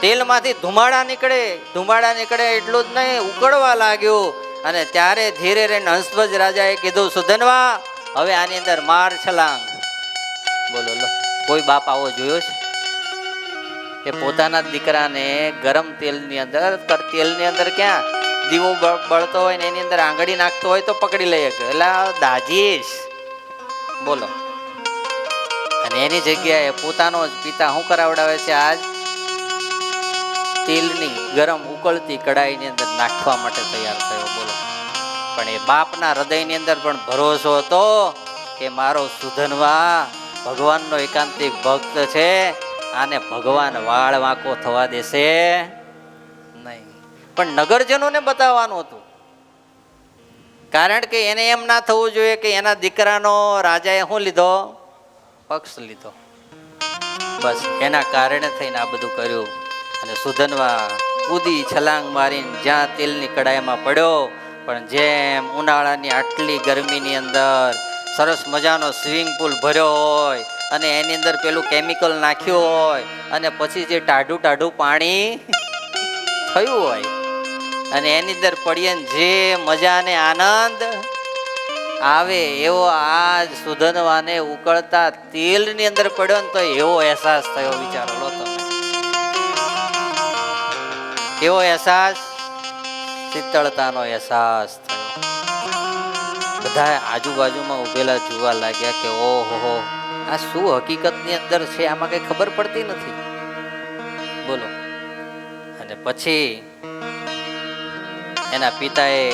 તેલમાંથી ધુમાડા નીકળે એટલું જ નહીં, ઉકળવા લાગ્યું. અને ત્યારે ધીરે રહીને હંસધ્વજ રાજાએ કીધું, સુધનવા હવે આની અંદર માર છલાંગ. બોલો લો, કોઈ બાપ આવો જોયો છે કે પોતાના દીકરાને ગરમ તેલની અંદર ક્યાં દીવો બળતો હોય ને એની અંદર આંગળી નાખતો હોય તો પકડી લઈએ એટલે દાજીશ. બોલો. અને એની જગ્યાએ પોતાનો જ પિતા શું કરાવડાવે છે? આજ તેલની ગરમ ઉકળતી કડાઈની અંદર નાખવા માટે તૈયાર થયો. બોલો. પણ એ બાપના હૃદયની અંદર પણ ભરોસો હતો કે મારો સુધનવા ભગવાનનો એકાંતિક ભક્ત છે, આને ભગવાન વાળ વાંકો થવા દેશે નહીં. પણ નગરજનોને બતાવવાનું હતું, કારણ કે એને એમ ના થવું જોઈએ કે એના દીકરાનો રાજાએ શું લીધો? પક્ષ લીધો. બસ એના કારણે થઈને આ બધું કર્યું. અને સુધનવા કૂદી છલાંગ મારીને જ્યાં તેલની કડાઈમાં પડ્યો. પણ જેમ ઉનાળાની આટલી ગરમીની અંદર સરસ મજાનો સ્વિમિંગ પુલ ભર્યો હોય અને એની અંદર પેલું કેમિકલ નાખ્યું હોય અને પછી જે ટાઢું પાણી થયું હોય અને એની અંદર પડીએ જે મજા ને આનંદ આવે એવો આજ સુધનવાને ઉકળતા તેલની અંદર પડ્યો ને તો એવો અહેસાસ થયો. વિચારો લો તમે, એવો અહેસાસ, શીતળતાનો અહેસાસ થયો. બધા આજુબાજુમાં ઉભેલા જોવા લાગ્યા કે ઓહો, આ શું હકીકતની અંદર છે, આમાં કઈ ખબર પડતી નથી. બોલો. અને પછી એના પિતાએ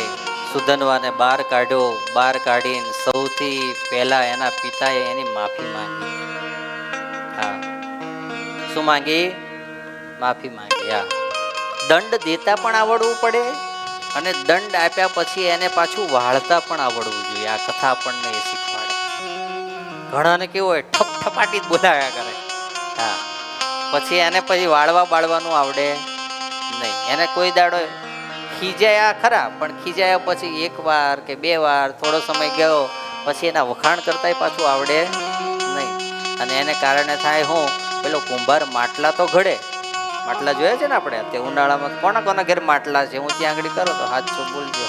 સુધનવાને બહાર કાઢ્યો. બહાર કાઢીને સૌથી પહેલા એના પિતાએ એની માફી માંગી. હા, શું માંગી? માફી માંગી. હા, દંડ દેતા પણ આવડવું પડે અને દંડ આપ્યા પછી એને પાછું વાળતા પણ આવડવું જોઈએ. આ કથા આપણને એ શીખવાડે. ઘણાને કેવું હોય, ઠપઠપાટી જ બોલાવ્યા કરે. હા, પછી એને પછી વાળવાનું આવડે નહીં. એને કોઈ દાડો ખીજાયા ખરા, પણ ખીજાયા પછી એક વાર કે બે વાર થોડો સમય ગયો પછી એના વખાણ કરતા પાછું આવડે નહીં. અને એને કારણે થાય હું, પેલો કુંભાર માટલા તો ઘડે. માટલા જોયા છે ને આપણે? તે ઉનાળામાં કોના ઘેર માટલા છે? હું ત્યાં આગળ કરો તો હાથ છો બોલજો.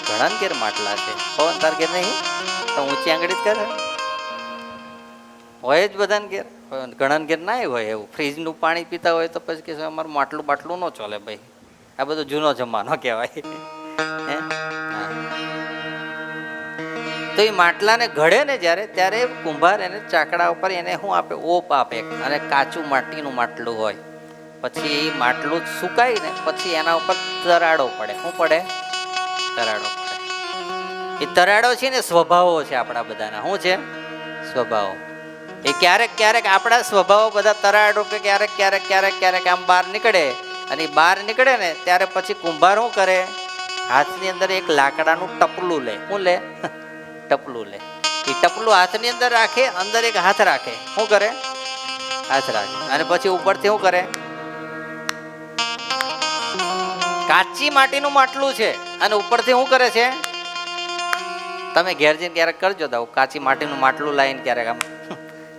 ઘણા ઘેર માટલા છે. પવન તાર ઘેર નહીં તો ઊંચી આંગળી જ કરે. હોય જ બધાને ઘેર, ઘણા ઘેર ના હોય એવું. ફ્રીજનું પાણી પીતા હોય તો પછી કે અમારું માટલું ન ચાલે ભાઈ. આ બધો જૂનો જમાનો કહેવાય. તો એ માટલાને ઘડે ને ત્યારે કુંભાર એને ચાકડા ઉપર એને શું આપે? ઓપ આપે. અને કાચું માટીનું માટલું હોય. પછી એ માટલું સુકાય ને પછી એના ઉપર તરાડો પડે. શું પડે? તરાડો પડે. એ તરાડો છે ને સ્વભાવો છે આપણા બધાના. શું છે? સ્વભાવો. એ ક્યારેક આપણા સ્વભાવો બધા તરાડો કે ક્યારેક આમ બહાર નીકળે. અને બહાર નીકળે ને ત્યારે પછી કુંભાર શું કરે? હાથની અંદર એક લાકડાનું ટપલું લે. શું લે? ટપલું લે. એ ટપલું હાથની અંદર રાખે, અંદર એક હાથ રાખે. શું કરે? હાથ રાખે. અને પછી ઉપરથી શું કરે? કાચી માટીનું માટલું છે અને ઉપરથી શું કરે છે? તમે ઘેર જઈને ક્યારેક કરજો દાવ. કાચી માટીનું માટલું લાવીને ક્યારેક આમ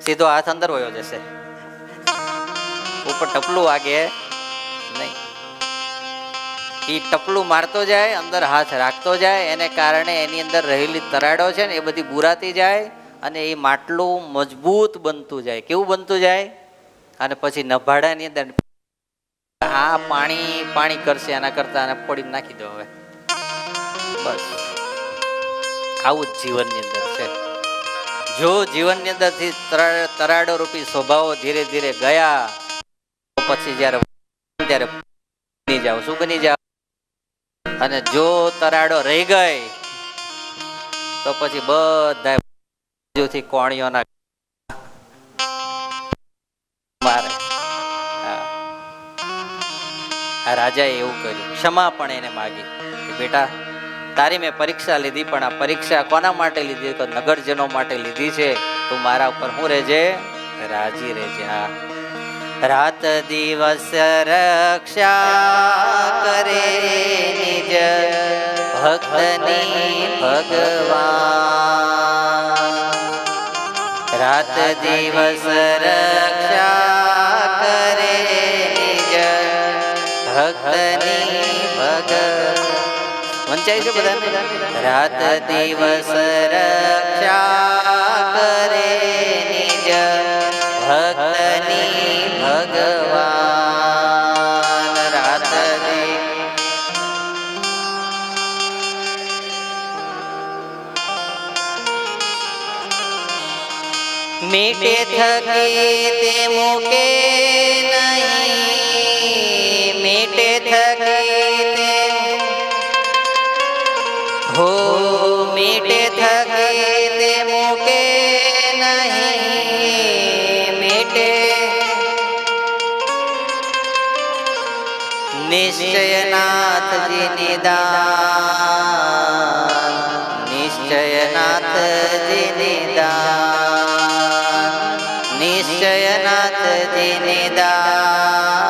સીધો હાથ અંદર વયો જશે. ઉપર ટપલું વાગે નહીં. એ ટપલું મારતો જાય, અંદર હાથ રાખતો જાય, એને કારણે એની અંદર રહેલી તરાડો છે ને એ બધી બુરાતી જાય અને એ માટલું મજબૂત બનતું જાય. કેવું બનતું જાય? અને પછી નભાડાની અંદર આ પાણી પાણી કરશે, આના કરતા આને ફોડીને નાખી દો હવે. બસ આવું જ જીવનની અંદર છે. જો જીવનની અંદરથી તરાડો રૂપી સ્વભાવો ધીરે ધીરે ગયા પછી જ્યારે બની જાવ, શું બની જાવ? અને જો તરાડો રહી ગઈ તો પછી બધા બાજુથી કોણીઓના મારે. આ રાજાએ એવું કર્યું, ક્ષમા પણ એને માગી કે બેટા તારી મેં પરીક્ષા લીધી, પણ આ પરીક્ષા કોના માટે લીધી? તો નગરજનો માટે લીધી છે. તું મારા ઉપર શું રહેજે? રાજી રહેજે. હા, રાત દિવસ રક્ષા કરે નિજ ભક્તની ભગવાન. રાત દિવસ રક્ષા કરે નિજ ભક્તની ભગવાન. વંચાય છે બધાને? રાત દિવસ રક્ષા કરે નિજ ભક્તની ભગવાન. રાત મીટે થકી તે મૂકે નહીં, મીટે થકી તે હો, મીટે થકી તે મૂકે નહીં, મીટે નિશ્ચયનાથજી નિદાન, નિશ્ચયનાથજી નિદાન, નિશ્ચયનાથજી નિદાન,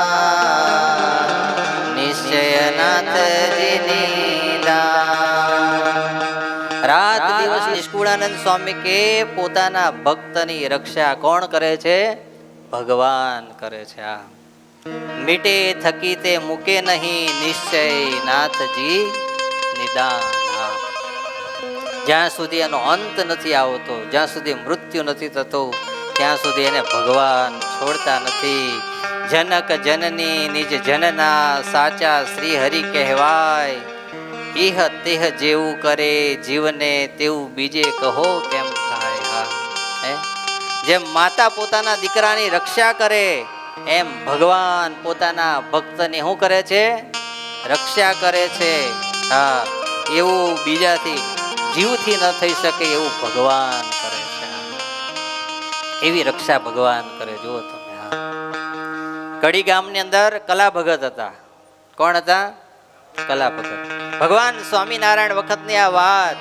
નિશ્ચયનાથજી નિદાન. રાત દિવસ નિષ્કુળાનંદ સ્વામી કે પોતાના ભક્તની રક્ષા કોણ કરે છે? ભગવાન કરે છે. આ મીટે થકી તે મૂકે નહીં, નિશ્ચય નાથજી નિદાન. જ્યાં સુધી એનો અંત નથી આવતો, જ્યાં સુધી મૃત્યુ નથી થતું, ત્યાં સુધી એને ભગવાન છોડતા નથી. જનક જનની નિજ જનના સાચા શ્રી હરિ કહેવાય. ઇહ તેહ જેવું કરે જીવને તેવું બીજે કહો કેમ થાય. જેમ માતા પોતાના દીકરાની રક્ષા કરે એમ ભગવાન પોતાના ભક્તની શું કરે છે? રક્ષા કરે છે. હા, એવું બીજાથી જીવથી ન થઈ શકે એવું ભગવાન કરે છે. એવી રક્ષા ભગવાન કરે. જુઓ તમે. હા, કડી ગામની અંદર કલા ભગત હતા. કોણ હતા? કલા ભગત. ભગવાન સ્વામિનારાયણ વખતની આ વાત.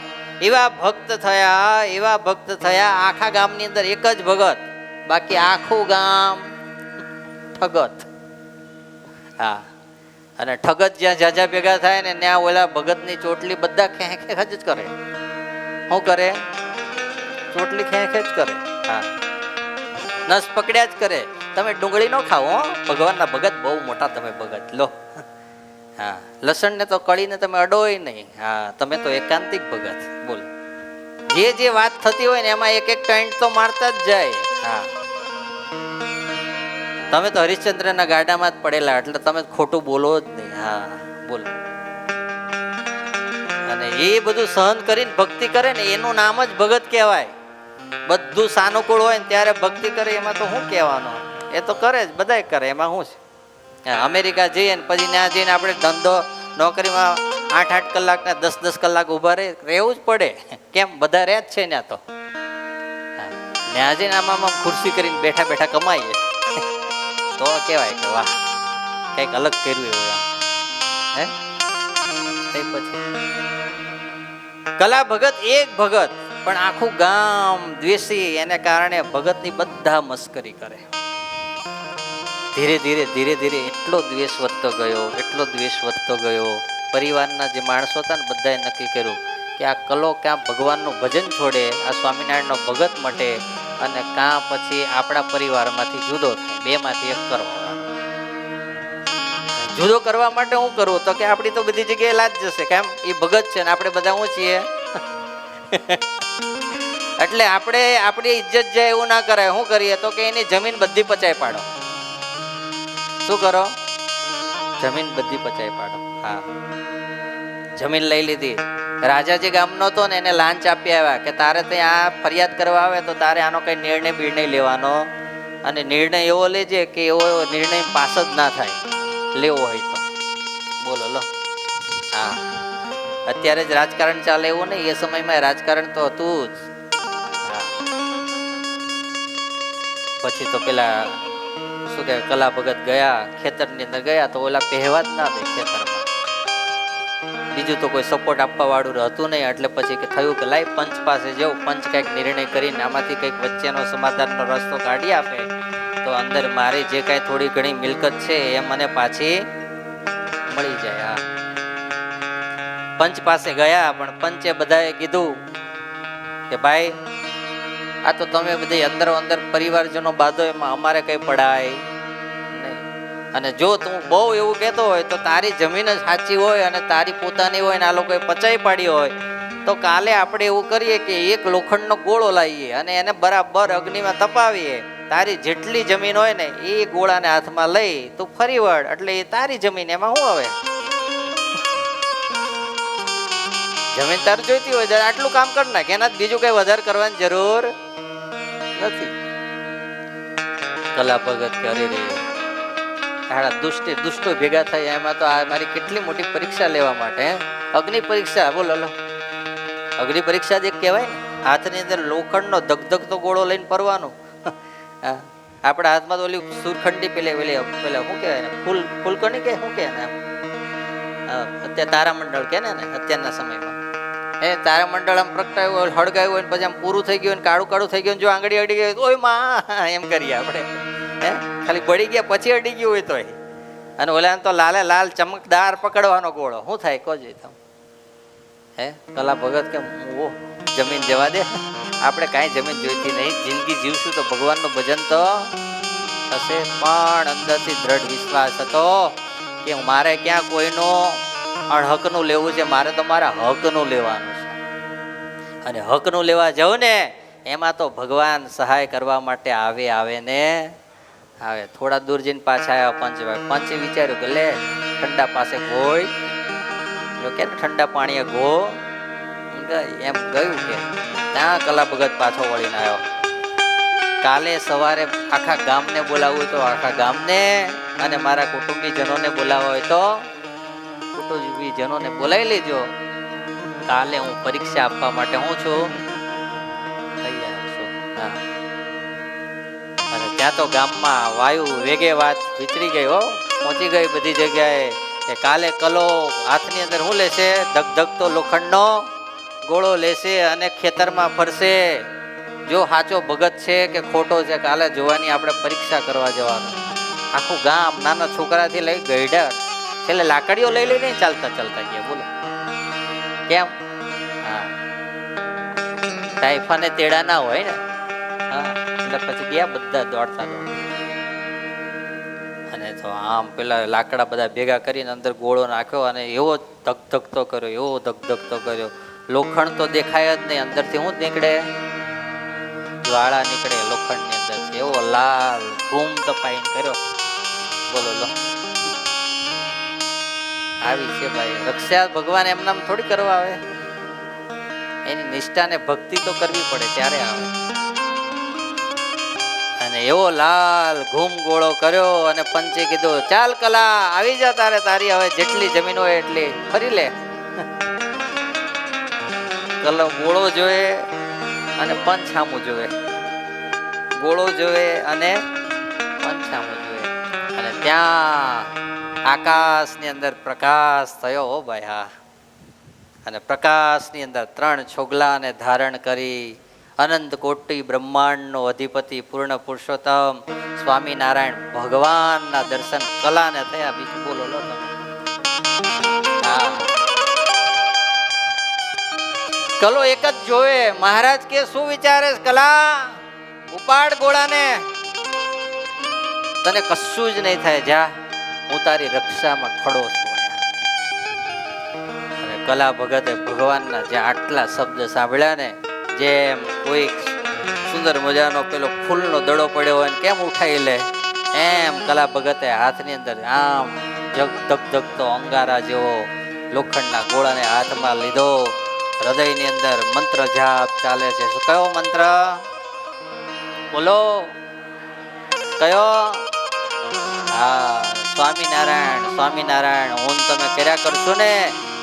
એવા ભક્ત થયા, એવા ભક્ત થયા. આખા ગામની અંદર એક જ ભગત, બાકી આખું ગામ ઠગત. હા, અને ઠગત જ્યાં જાજા ભેગા થાય ને ત્યાં ઓલા ભગતની ચોટલી બધા ખેંચ જ કરે. શું કરે? ચોટલી ખેંચ જ કરે. હા, નસ પકડ્યા જ કરે. તમે ડુંગળી નો ખાઓ, ભગવાનના ભગત બહુ મોટા તમે ભગત લો. હા, લસણ ને તો કળીને તમે અડોય નહીં. હા, તમે તો એકાંતિક ભગત. બોલ, જે વાત થતી હોય ને એમાં એક એક પેન્ટ તો મારતા જ જાય. હા, તમે તો હરિશ્ચંદ્રના ગાડામાં જ પડેલા, એટલે તમે ખોટું બોલો જ નહીં. હા, બોલો. અને એ બધું સહન કરીને ભક્તિ કરે ને એનું નામ જ ભગત કહેવાય. બધું સાનુકૂળ હોય ને ત્યારે ભક્તિ કરે, એમાં તો શું કહેવાનું? એ તો કરે જ, બધા કરે, એમાં શું છે? અમેરિકા જઈએ ને પછી ત્યાં જઈને આપણે ધંધો નોકરીમાં 8-8 કલાક ને 10-10 કલાક ઉભા રહેવું જ પડે. કેમ? બધા રહે જ છે ત્યાં તો. ત્યાં જઈને આમાં ખુરશી કરીને બેઠા બેઠા કમાઈએ તો કહેવાય કે વાહ, કંઈક અલગ કર્યું એવું. હે, પછી કલા ભગત એક ભગત, પણ આખું ગામ દ્વેષી. એને કારણે ભગતની બધા મસ્કરી કરે. ધીરે ધીરે ધીરે ધીરે એટલો દ્વેષ વધતો ગયો, એટલો દ્વેષ વધતો ગયો. પરિવારના જે માણસો હતા ને બધાએ નક્કી કર્યું કે આ કલો ક્યાં ભગવાનનું ભજન છોડે, આ સ્વામિનારાયણનો ભગત મટે, અને કાં પછી આપણા પરિવારમાંથી જુદો થાય. બેમાંથી એક કરવાનો. જુદો કરવા માટે શું કરવું? તો કે આપણી તો બધી જગ્યાએ લાજ જશે. કેમ? એ ભગત છે ને આપણે બધા શું છીએ? એટલે આપણે આપણી ઇજ્જત જાય એવું ના કરાય. શું કરીએ? તો કે એની જમીન બધી પચાઈ પાડો. શું કરો? જમીન બધી પચાઈ પાડો. હા, જમીન લઈ લીધી. રાજાજી ગામનો હતો ને, એને લાંચ આપી આવ્યા કે તારે ત્યાં ફરિયાદ કરવા આવે તો તારે આનો કઈ નિર્ણય લેવાનો, અને નિર્ણય એવો લેજે કે એવો નિર્ણય પાસ જ ના થાય, લેવો હોય તો. બોલો લો. હા, અત્યારે જ રાજકારણ ચાલે એવું નહીં, એ સમયમાં રાજકારણ તો હતું જ. હા, પછી તો પેલા શું કે કલા ભગત ગયા ખેતરની અંદર ગયા તો ઓલા પહેવા જ ના દે ખેતરમાં. બીજું તો કોઈ સપોર્ટ આપવા વાળું હતું નહીં, એટલે પછી કે થયું કે લાઈ પંચ પાસે જવું, પંચ કંઈક નિર્ણય કરીને આમાંથી કંઈક વચ્ચેનો સમાધાનનો રસ્તો કાઢી આપે તો અંદર મારી જે કાંઈ થોડી ઘણી મિલકત છે એ મને પાછી મળી જાય. હા, પંચ પાસે ગયા, પણ પંચે બધાએ કીધું કે ભાઈ આ તો તમે બધી અંદરો અંદર પરિવારજનો બાંધો, એમાં અમારે કઈ પડાય નહીં. અને જો તું બહુ એવું કહેતો હોય તો તારી જમીન જ સાચી હોય અને તારી પોતાની હોય ને આ લોકોએ પચાઈ પાડી હોય તો કાલે આપણે એવું કરીએ કે એક લોખંડનો ગોળો લાવીએ અને એને બરાબર અગ્નિમાં તપાવીએ. તારી જેટલી જમીન હોય ને એ ગોળાને હાથમાં લઈ તું ફરી વળ, એટલે એ તારી જમીન. એમાં શું હવે? જમીન તાર જોઈતી હોય આટલું કામ કર નાખ, એના બીજું કઈ વધારે કરવાની જરૂર નથી. કલા ભગત કરી રહી દુષ્ટો ભેગા થાય, એમાં તો આ મારી કેટલી મોટી પરીક્ષા લેવા માટે. અગ્નિ પરીક્ષા, બોલો લો. અગ્નિ પરીક્ષા જે કહેવાય ને, હાથની અંદર લોખંડનો ધગધગતો ગોળો લઈને ફરવાનો. આપણા હાથમાં તો ઓલી સુરખંડી પેલા શું કહેવાય ને, ફૂલકણી કે શું કે ને, અત્યારે તારામંડળ કે ને અત્યારના સમયમાં એ તારામંડળ આમ પ્રગટાયું હળગાયું હોય ને પછી આમ પૂરું થઈ ગયું, કાળું કાળું થઈ ગયું, જો આંગળી અડી ગઈ ઓય માં એમ કરીએ આપણે. હે, ખાલી બળી ગયા પછી અડી ગયું હોય તોય. અને ઓલા તો લાલે લાલ ચમકદાર પકડવાનો ગોળો શું થાય કોજી તમે? હે, કલા ભગત કે ઓ જમીન જવા દે, આપણે કાંઈ જમીન જોઈતી નહીં, જિંદગી જીવશું તો ભગવાનનું ભજન તો થશે. પણ અંદરથી દ્રઢ વિશ્વાસ હતો કે મારે ક્યાં કોઈનો અણહકનું લેવું છે, મારે તો મારા હકનું લેવાનું છે. અને હકનું લેવા જાઉં ને એમાં તો ભગવાન સહાય કરવા માટે આવે ને આવે. થોડા દૂર જઈને પાછા આવ્યા પંચભાઈ. પંચે વિચાર્યું કે લે ઠંડા પાસે કોઈ કે ઠંડા પાણીએ ગો એમ ગયું કે ત્યાં કલા ભગત પાછો વળીને આવ્યો. કાલે સવારે આખા ગામને બોલાવવું હોય તો આખા ગામને, અને મારા કુટુંબીજનોને બોલાવવા હોય તો કુટુંબીજનોને બોલાવી લેજો. કાલે હું પરીક્ષા આપવા માટે હું છું તૈયાર છું. હા, અને ત્યાં તો ગામમાં વાયુ વેગે વાત વિચરી ગઈ હો, પહોંચી ગઈ બધી જગ્યાએ કે કાલે કલો હાથની અંદર શું લેશે? ધગધગતો લોખંડનો ગોળો લેશે અને ખેતરમાં ફરશે. જો સાચો ભગત છે કે ખોટો છે કાલે જોવાની આપણે પરીક્ષા કરવા જવાનું. આખું ગામ નાના છોકરાથી લઈ ગઈડા છેલ્લે લાકડીઓ લઈ લઈને ચાલતા ગયા. બોલો કેમ? હા, ટાઈફાને તેડા ના હોય ને. હા, એટલે પછી ગયા બધા દોડતા. અને તો આમ પેલા લાકડા બધા ભેગા કરીને અંદર ગોળો નાખ્યો અને એવો ધગધગતો કર્યો. લોખંડ તો દેખાય જ નહીં, અંદરથી શું નીકળે? જ્વાળા નીકળે લોખંડની અંદરથી. એવો લાલ ઘૂમ તપાઈને કર્યો. બોલો લો, આવી છે ભાઈ રક્ષા. ભગવાન એમનામ થોડી કરવા આવે, એની નિષ્ઠા ને ભક્તિ તો કરવી પડે ત્યારે આવે. અને એવો લાલ ઘૂમ ગોળો કર્યો અને પંચે કીધું ચાલ કલા આવી જા, તારી હવે જેટલી જમીન હોય એટલી ફરી લે. કલો ગોળો જોવે અને પંચ સામું જોવે, ગોળો જોવે અને પંચ સામું જોવે. અને ત્યાં આકાશની અંદર પ્રકાશ થયો હો ભાઈ. હા, અને પ્રકાશની અંદર 3 છોગલાને ધારણ કરી અનંત કોટી બ્રહ્માંડનો અધિપતિ પૂર્ણ પુરુષોત્તમ સ્વામિનારાયણ ભગવાનના દર્શન કલાને થયા. બીજું બોલો લો તમે. હા, કલો એક જ જોવે. મહારાજ કે શું વિચારે કલા? ઉપાડ ગોળાને, તને કશું જ નહીં થાય, જા હું તારી રક્ષામાં ખડો છું. અને કલા ભગતે ભગવાનના જે આટલા શબ્દ સાંભળ્યા ને, જેમ કોઈ સુંદર મજાનો પેલો ફૂલનો દડો પડ્યો હોય કેમ ઉઠાઈ લે, એમ કલા ભગતે હાથની અંદર આમ ધગધગતો અંગારા જેવો લોખંડના ગોળાને હાથમાં લીધો. હૃદયની અંદર મંત્ર જાપ ચાલે છે. શું કયો મંત્ર? બોલો કયો? હા, સ્વામિનારાયણ સ્વામિનારાયણ. હું તમે કર્યા કરશો ને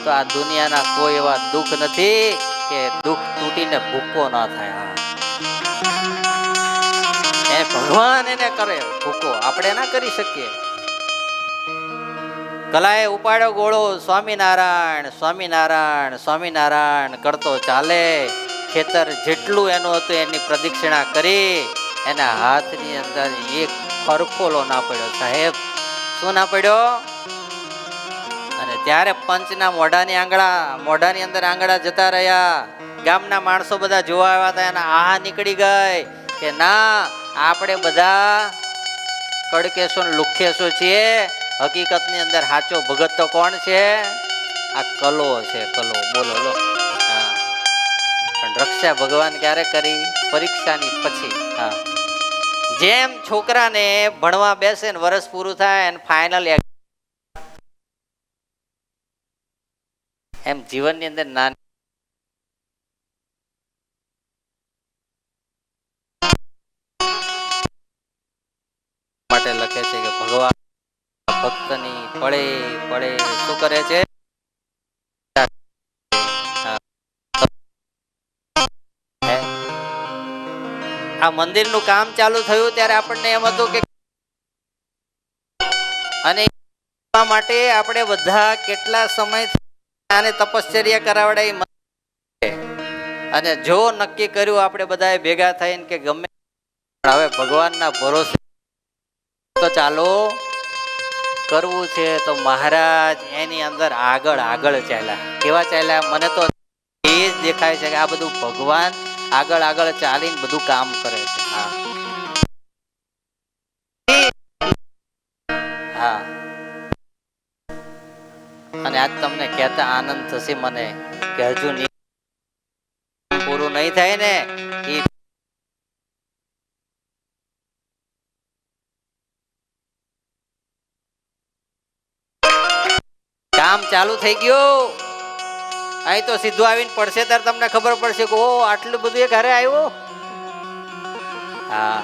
તો આ દુનિયાના કોઈ એવા દુઃખ નથી કે દુઃખ તૂટીને ભૂકો ના થાય. એ ભગવાન એને કરે ભૂકો, આપણે ના કરી શકીએ. કલાએ ઉપાડ્યો ગોળો, સ્વામિનારાયણ સ્વામિનારાયણ સ્વામિનારાયણ કરતો ચાલે. ખેતર જેટલું એનું હતું એની પ્રદક્ષિણા કરી. એના હાથની અંદર એક ફરફોલો ના પડ્યો સાહેબ. શું ના પડ્યો? અને ત્યારે પંચના મોઢાની અંદર આંગળા જતા રહ્યા. ગામના માણસો બધા જોવા આવ્યા હતા. એના આહા નીકળી ગઈ કે ના, આપણે બધા કડકેશો ને લુખેશો છીએ. હકીકતની અંદર સાચો ભગત તો કોણ છે? આ કલો છે, કલો. બોલો લો. હા, પણ રક્ષા ભગવાન ક્યારે કરી? પરીક્ષાની પછી. હા, જેમ છોકરાને ભણવા બેસે ને વર્ષ પૂરું થાય અને ફાઇનલ એમ જીવનની અંદર નાની માટે લખે છે કે ભગવાન ભક્તની પડે પડે શું કરે છે? આ મંદિરનું કામ ચાલુ થયું ત્યારે આપણને એમ હતું કે અને માટે આપણે બધા કેટલા સમયથી આને તપશ્ચર્યા કરાવડાવી. અને જો નક્કી કર્યું આપણે બધાએ ભેગા થઈને કે ગમે હવે ભગવાનના ભરોસે તો ચાલો કરવું છે, તો મહારાજ એની અંદર આગળ આગળ ચાલ્યા. કેવા ચાલ્યા? મને તો એ જ દેખાય છે કે આ બધું ભગવાન આગળ આગળ ચાલીને બધું કામ કરે છે. હા હા, અને આજ તમને કહેતા આનંદ થશે મને કે હજુ પૂરું નહીં થાય ને એ કામ ચાલુ થઈ ગયું. અહીં તો સીધું આવીને પડશે ત્યારે તમને ખબર પડશે કે ઓ આટલું બધું એ ઘરે આવ્યું. હા,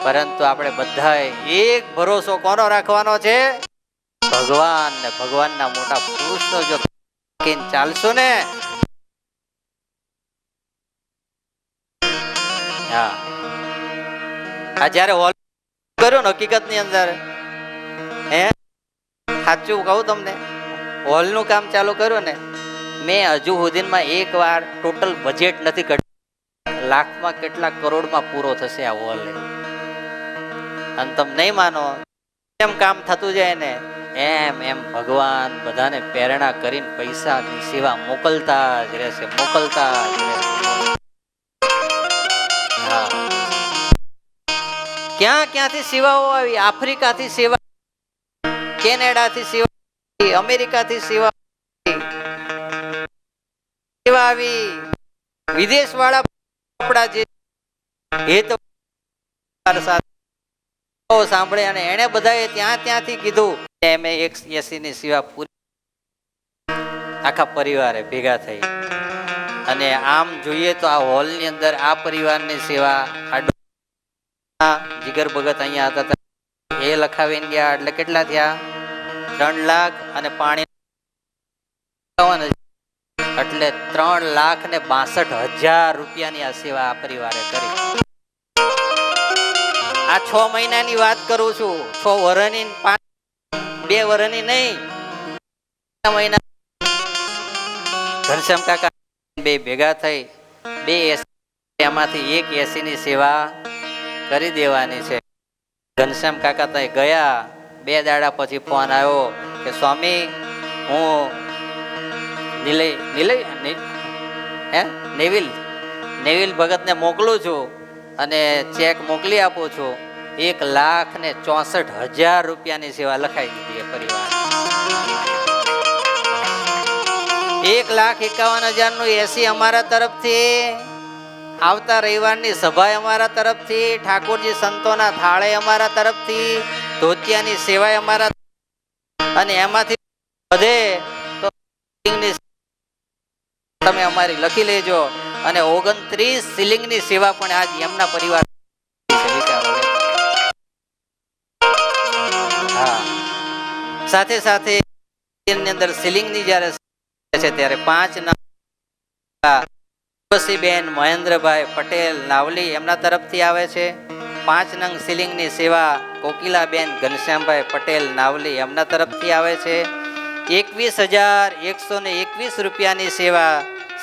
પરંતુ આપણે બધા એક ભરોસો કોનો રાખવાનો છે? ભગવાન ને ભગવાનના મોટા પુરુષનો જો ચાલશો ને. હા, આ જયારે હોલ કર્યો ને હકીકતની અંદર સાચું કહું તમને, હોલ નું કામ ચાલુ કર્યું ને, મેં હજુ સુધીમાં એક વાર ટોટલ બજેટ નથી કાઢ્યું. લાખમાં કેટલા કરોડમાં પૂરો થશે આ હોલ. અને તમે નહીં માનો, એમ કામ થતું જાય ને એમ એમ ભગવાન બધાને પ્રેરણા કરીને પૈસાની સેવા મોકલતા જ રહેશે, મોકલતા જ રહેશે. હા, ક્યાંથી સેવાઓ આવી? આફ્રિકાથી સેવા, કેનેડાથી સેવા, અમેરિકાથી સેવા આવી, વિદેશ વાળા આપણા જે હેત સાંભળે અને એને બધાએ ત્યાંથી કીધું કે અમે 180 ની સેવા પૂરી આખા પરિવારે ભેગા થઈ. અને આમ જોઈએ તો આ હોલ ની અંદર આ પરિવારની સેવા જીગર ભગત અહીંયા હતા એ લખાવીને ગયા. એટલે કેટલા થયા? 3 લાખ અને પાણી એટલે 3,62,000 રૂપિયાની આ સેવા આ પરિવારે કરી. આ 6 મહિનાની વાત કરું છું, 6 વર્ષની 2 વર્ષની નહીં. મહિના ઘનશ્યામ કાકા બે ભેગા થઈ 2 એમાંથી 1 એસી ની સેવા કરી દેવાની છે. ઘનશ્યામ કાકા ત્યાં ગયા. 2 દાડા પછી ફોન આવ્યો કે સ્વામી હું નેવિલ ભગતને મોકલું છું અને ચેક મોકલી આપું છું. 1,64,000 રૂપિયાની સેવા લખાઈ દીધી એ પરિવાર. 1,51,000 નું એસી અમારા તરફથી આવતા રવિવારની સભા અમારા તરફથી, ઠાકોરજી સંતોના થાળે અમારા તરફથી, ધોતિયાની સેવાય અમારા, અને એમાંથી વધે તો તમે અમારી લખી લેજો. અને 29 શિલિંગની સેવા પણ આજ એમના પરિવાર. હા, સાથે સાથે ની અંદર શિલિંગની જ્યારે છે ત્યારે 5 બેન મહેન્દ્રભાઈ પટેલ નાવલી એમના તરફથી આવે છે. 5 નંગ શિલિંગની સેવા કોકિલાબેન ઘનશ્યામભાઈ પટેલ નાવલી એમના તરફથી આવે છે. 21,121 રૂપિયાની સેવા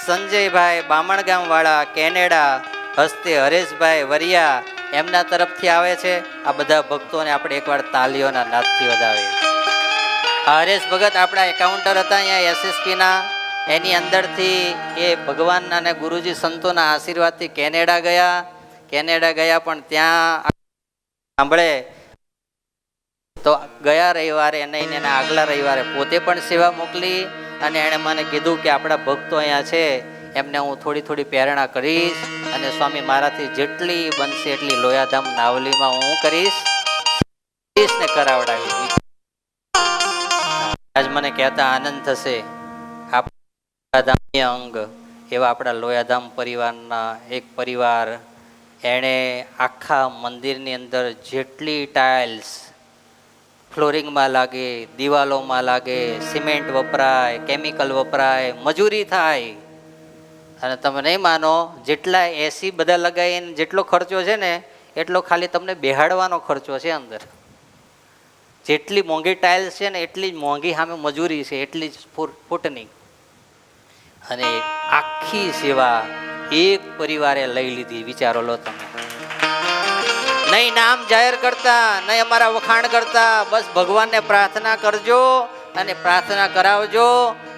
સંજયભાઈ બામણગામ વાળા કેનેડા હસ્તે હરેશભાઈ વરિયા એમના તરફથી આવે છે. આ બધા ભક્તોને આપણે એકવાર તાલીઓના નાદથી વધાવીએ. હરેશ ભગત આપણા એકાઉન્ટર હતા અહીંયા SSP ના, એની અંદરથી એ ભગવાનના અને ગુરુજી સંતોના આશીર્વાદથી કેનેડા ગયા પણ ત્યાં સાંભળે તો ગયા રવિવારે અને એના આગલા રવિવારે પોતે પણ સેવા મોકલી, અને એણે મને કીધું કે આપણા ભક્તો અહીંયા છે એમને હું થોડી પ્રેરણા કરીશ, અને સ્વામી મારાથી જેટલી બનશે એટલી લોયાધામ નાવલીમાં હું કરીશ ને કરાવડાવીશ. આજ મને કહેતા આનંદ થશે. અંગ એવા આપણા લોયાધામ પરિવારના એક પરિવાર, એણે આખા મંદિરની અંદર જેટલી ટાઇલ્સ ફ્લોરિંગમાં લાગે, દિવાલોમાં લાગે, સિમેન્ટ વપરાય, કેમિકલ વપરાય, મજૂરી થાય, અને તમે નહીં માનો જેટલા એસી બધા લગાવીને જેટલો ખર્ચો છે ને એટલો ખાલી તમને બેહાડવાનો ખર્ચો છે અંદર. જેટલી મોંઘી ટાઇલ્સ છે ને એટલી જ મોંઘી સામે મજૂરી છે, એટલી જ ફૂટની. અને આખી સેવા એક પરિવારે લઈ લીધી. વિચારો લો તમે. નહીં નામ જાહેર કરતા, નહીં અમારા વખાણ કરતા, બસ ભગવાનને પ્રાર્થના કરજો અને પ્રાર્થના કરાવજો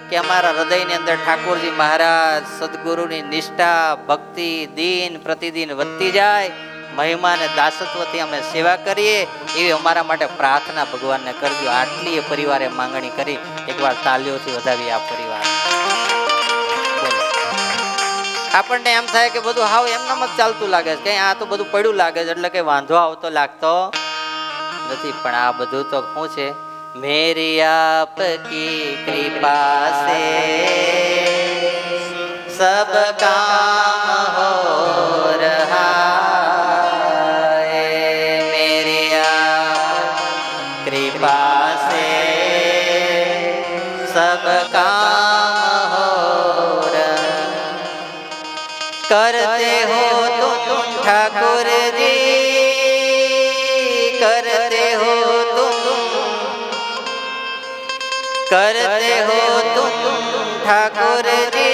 કે અમારા હૃદયની અંદર ઠાકોરજી મહારાજ સદગુરુની નિષ્ઠા ભક્તિ દિન પ્રતિદિન વધતી જાય, મહિમા અને દાસત્વથી અમે સેવા કરીએ એવી અમારા માટે પ્રાર્થના ભગવાનને કરજો. આટલી એ પરિવારે માંગણી કરી. એકવાર તાલીઓથી વધાવી આ પરિવાર. આપણને એમ થાય કે બધું હાવ એમનામ જ ચાલતું લાગે છે, કઈ આ તો બધું પડ્યું લાગે છે એટલે કઈ વાંધો આવતો લાગતો નથી. પણ આ બધું તો શું છે? મેરી આપકી કૃપા સે સબ કામ હો રહા હૈ, મેરી આપકી કૃપા સે સબ કામ હો करते हो तुम ठाकुर जी, करते हो तुम ठाकुर जी,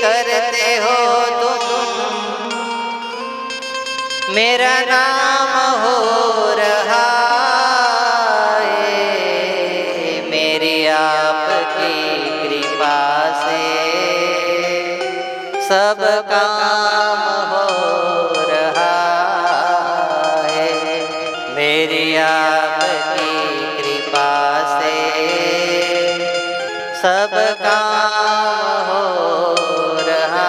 करते हो तुम, मेरा नाम हो रहा है, मेरी आपकी कृपा से सब काम हो रहा है, मेरी आपकी कृपा से सब काम हो रहा है.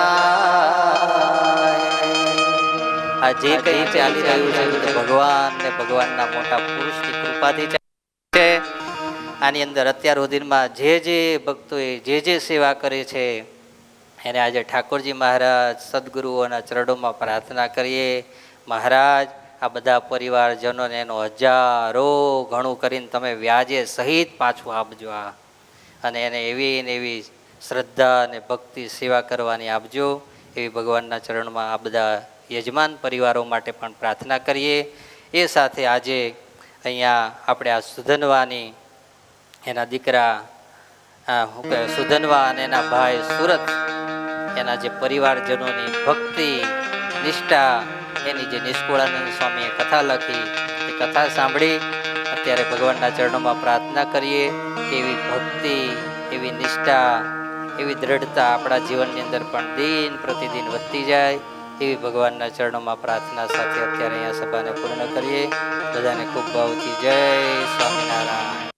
આ જે કંઈ ચાલી રહ્યું છે ભગવાન ને ભગવાનના મોટા પુરુષની કૃપાથી છે. આની અંદર અત્યાર સુધીમાં જે ભક્તોએ જે સેવા કરી છે એને આજે ઠાકોરજી મહારાજ સદગુરુઓના ચરણોમાં પ્રાર્થના કરીએ. મહારાજ આ બધા પરિવારજનોને એનો હજારો ઘણું કરીને તમે વ્યાજે સહિત પાછું આપજો. અને એને એવી ને એવી શ્રદ્ધા અને ભક્તિ સેવા કરવાની આપજો. એવી ભગવાનના ચરણમાં આ બધા યજમાન પરિવારો માટે પણ પ્રાર્થના કરીએ. એ સાથે આજે અહીંયા આપણે આ સુધનવાની એના દીકરા સુધનવા અને એના ભાઈ સુરત એના જે પરિવારજનોની ભક્તિ નિષ્ઠા એની જે નિષ્કુળાનંદ સ્વામીએ કથા લખી એ કથા સાંભળી અત્યારે ભગવાનના ચરણોમાં પ્રાર્થના કરીએ કે એવી ભક્તિ એવી નિષ્ઠા એવી દ્રઢતા આપણા જીવનની અંદર પણ દિન પ્રતિદિન વધતી જાય એવી ભગવાનના ચરણોમાં પ્રાર્થના સાથે અત્યારે અહીંયા સભાને પૂર્ણ કરીએ. બધાને ખૂબ ભાવથી જય સ્વામિનારાયણ.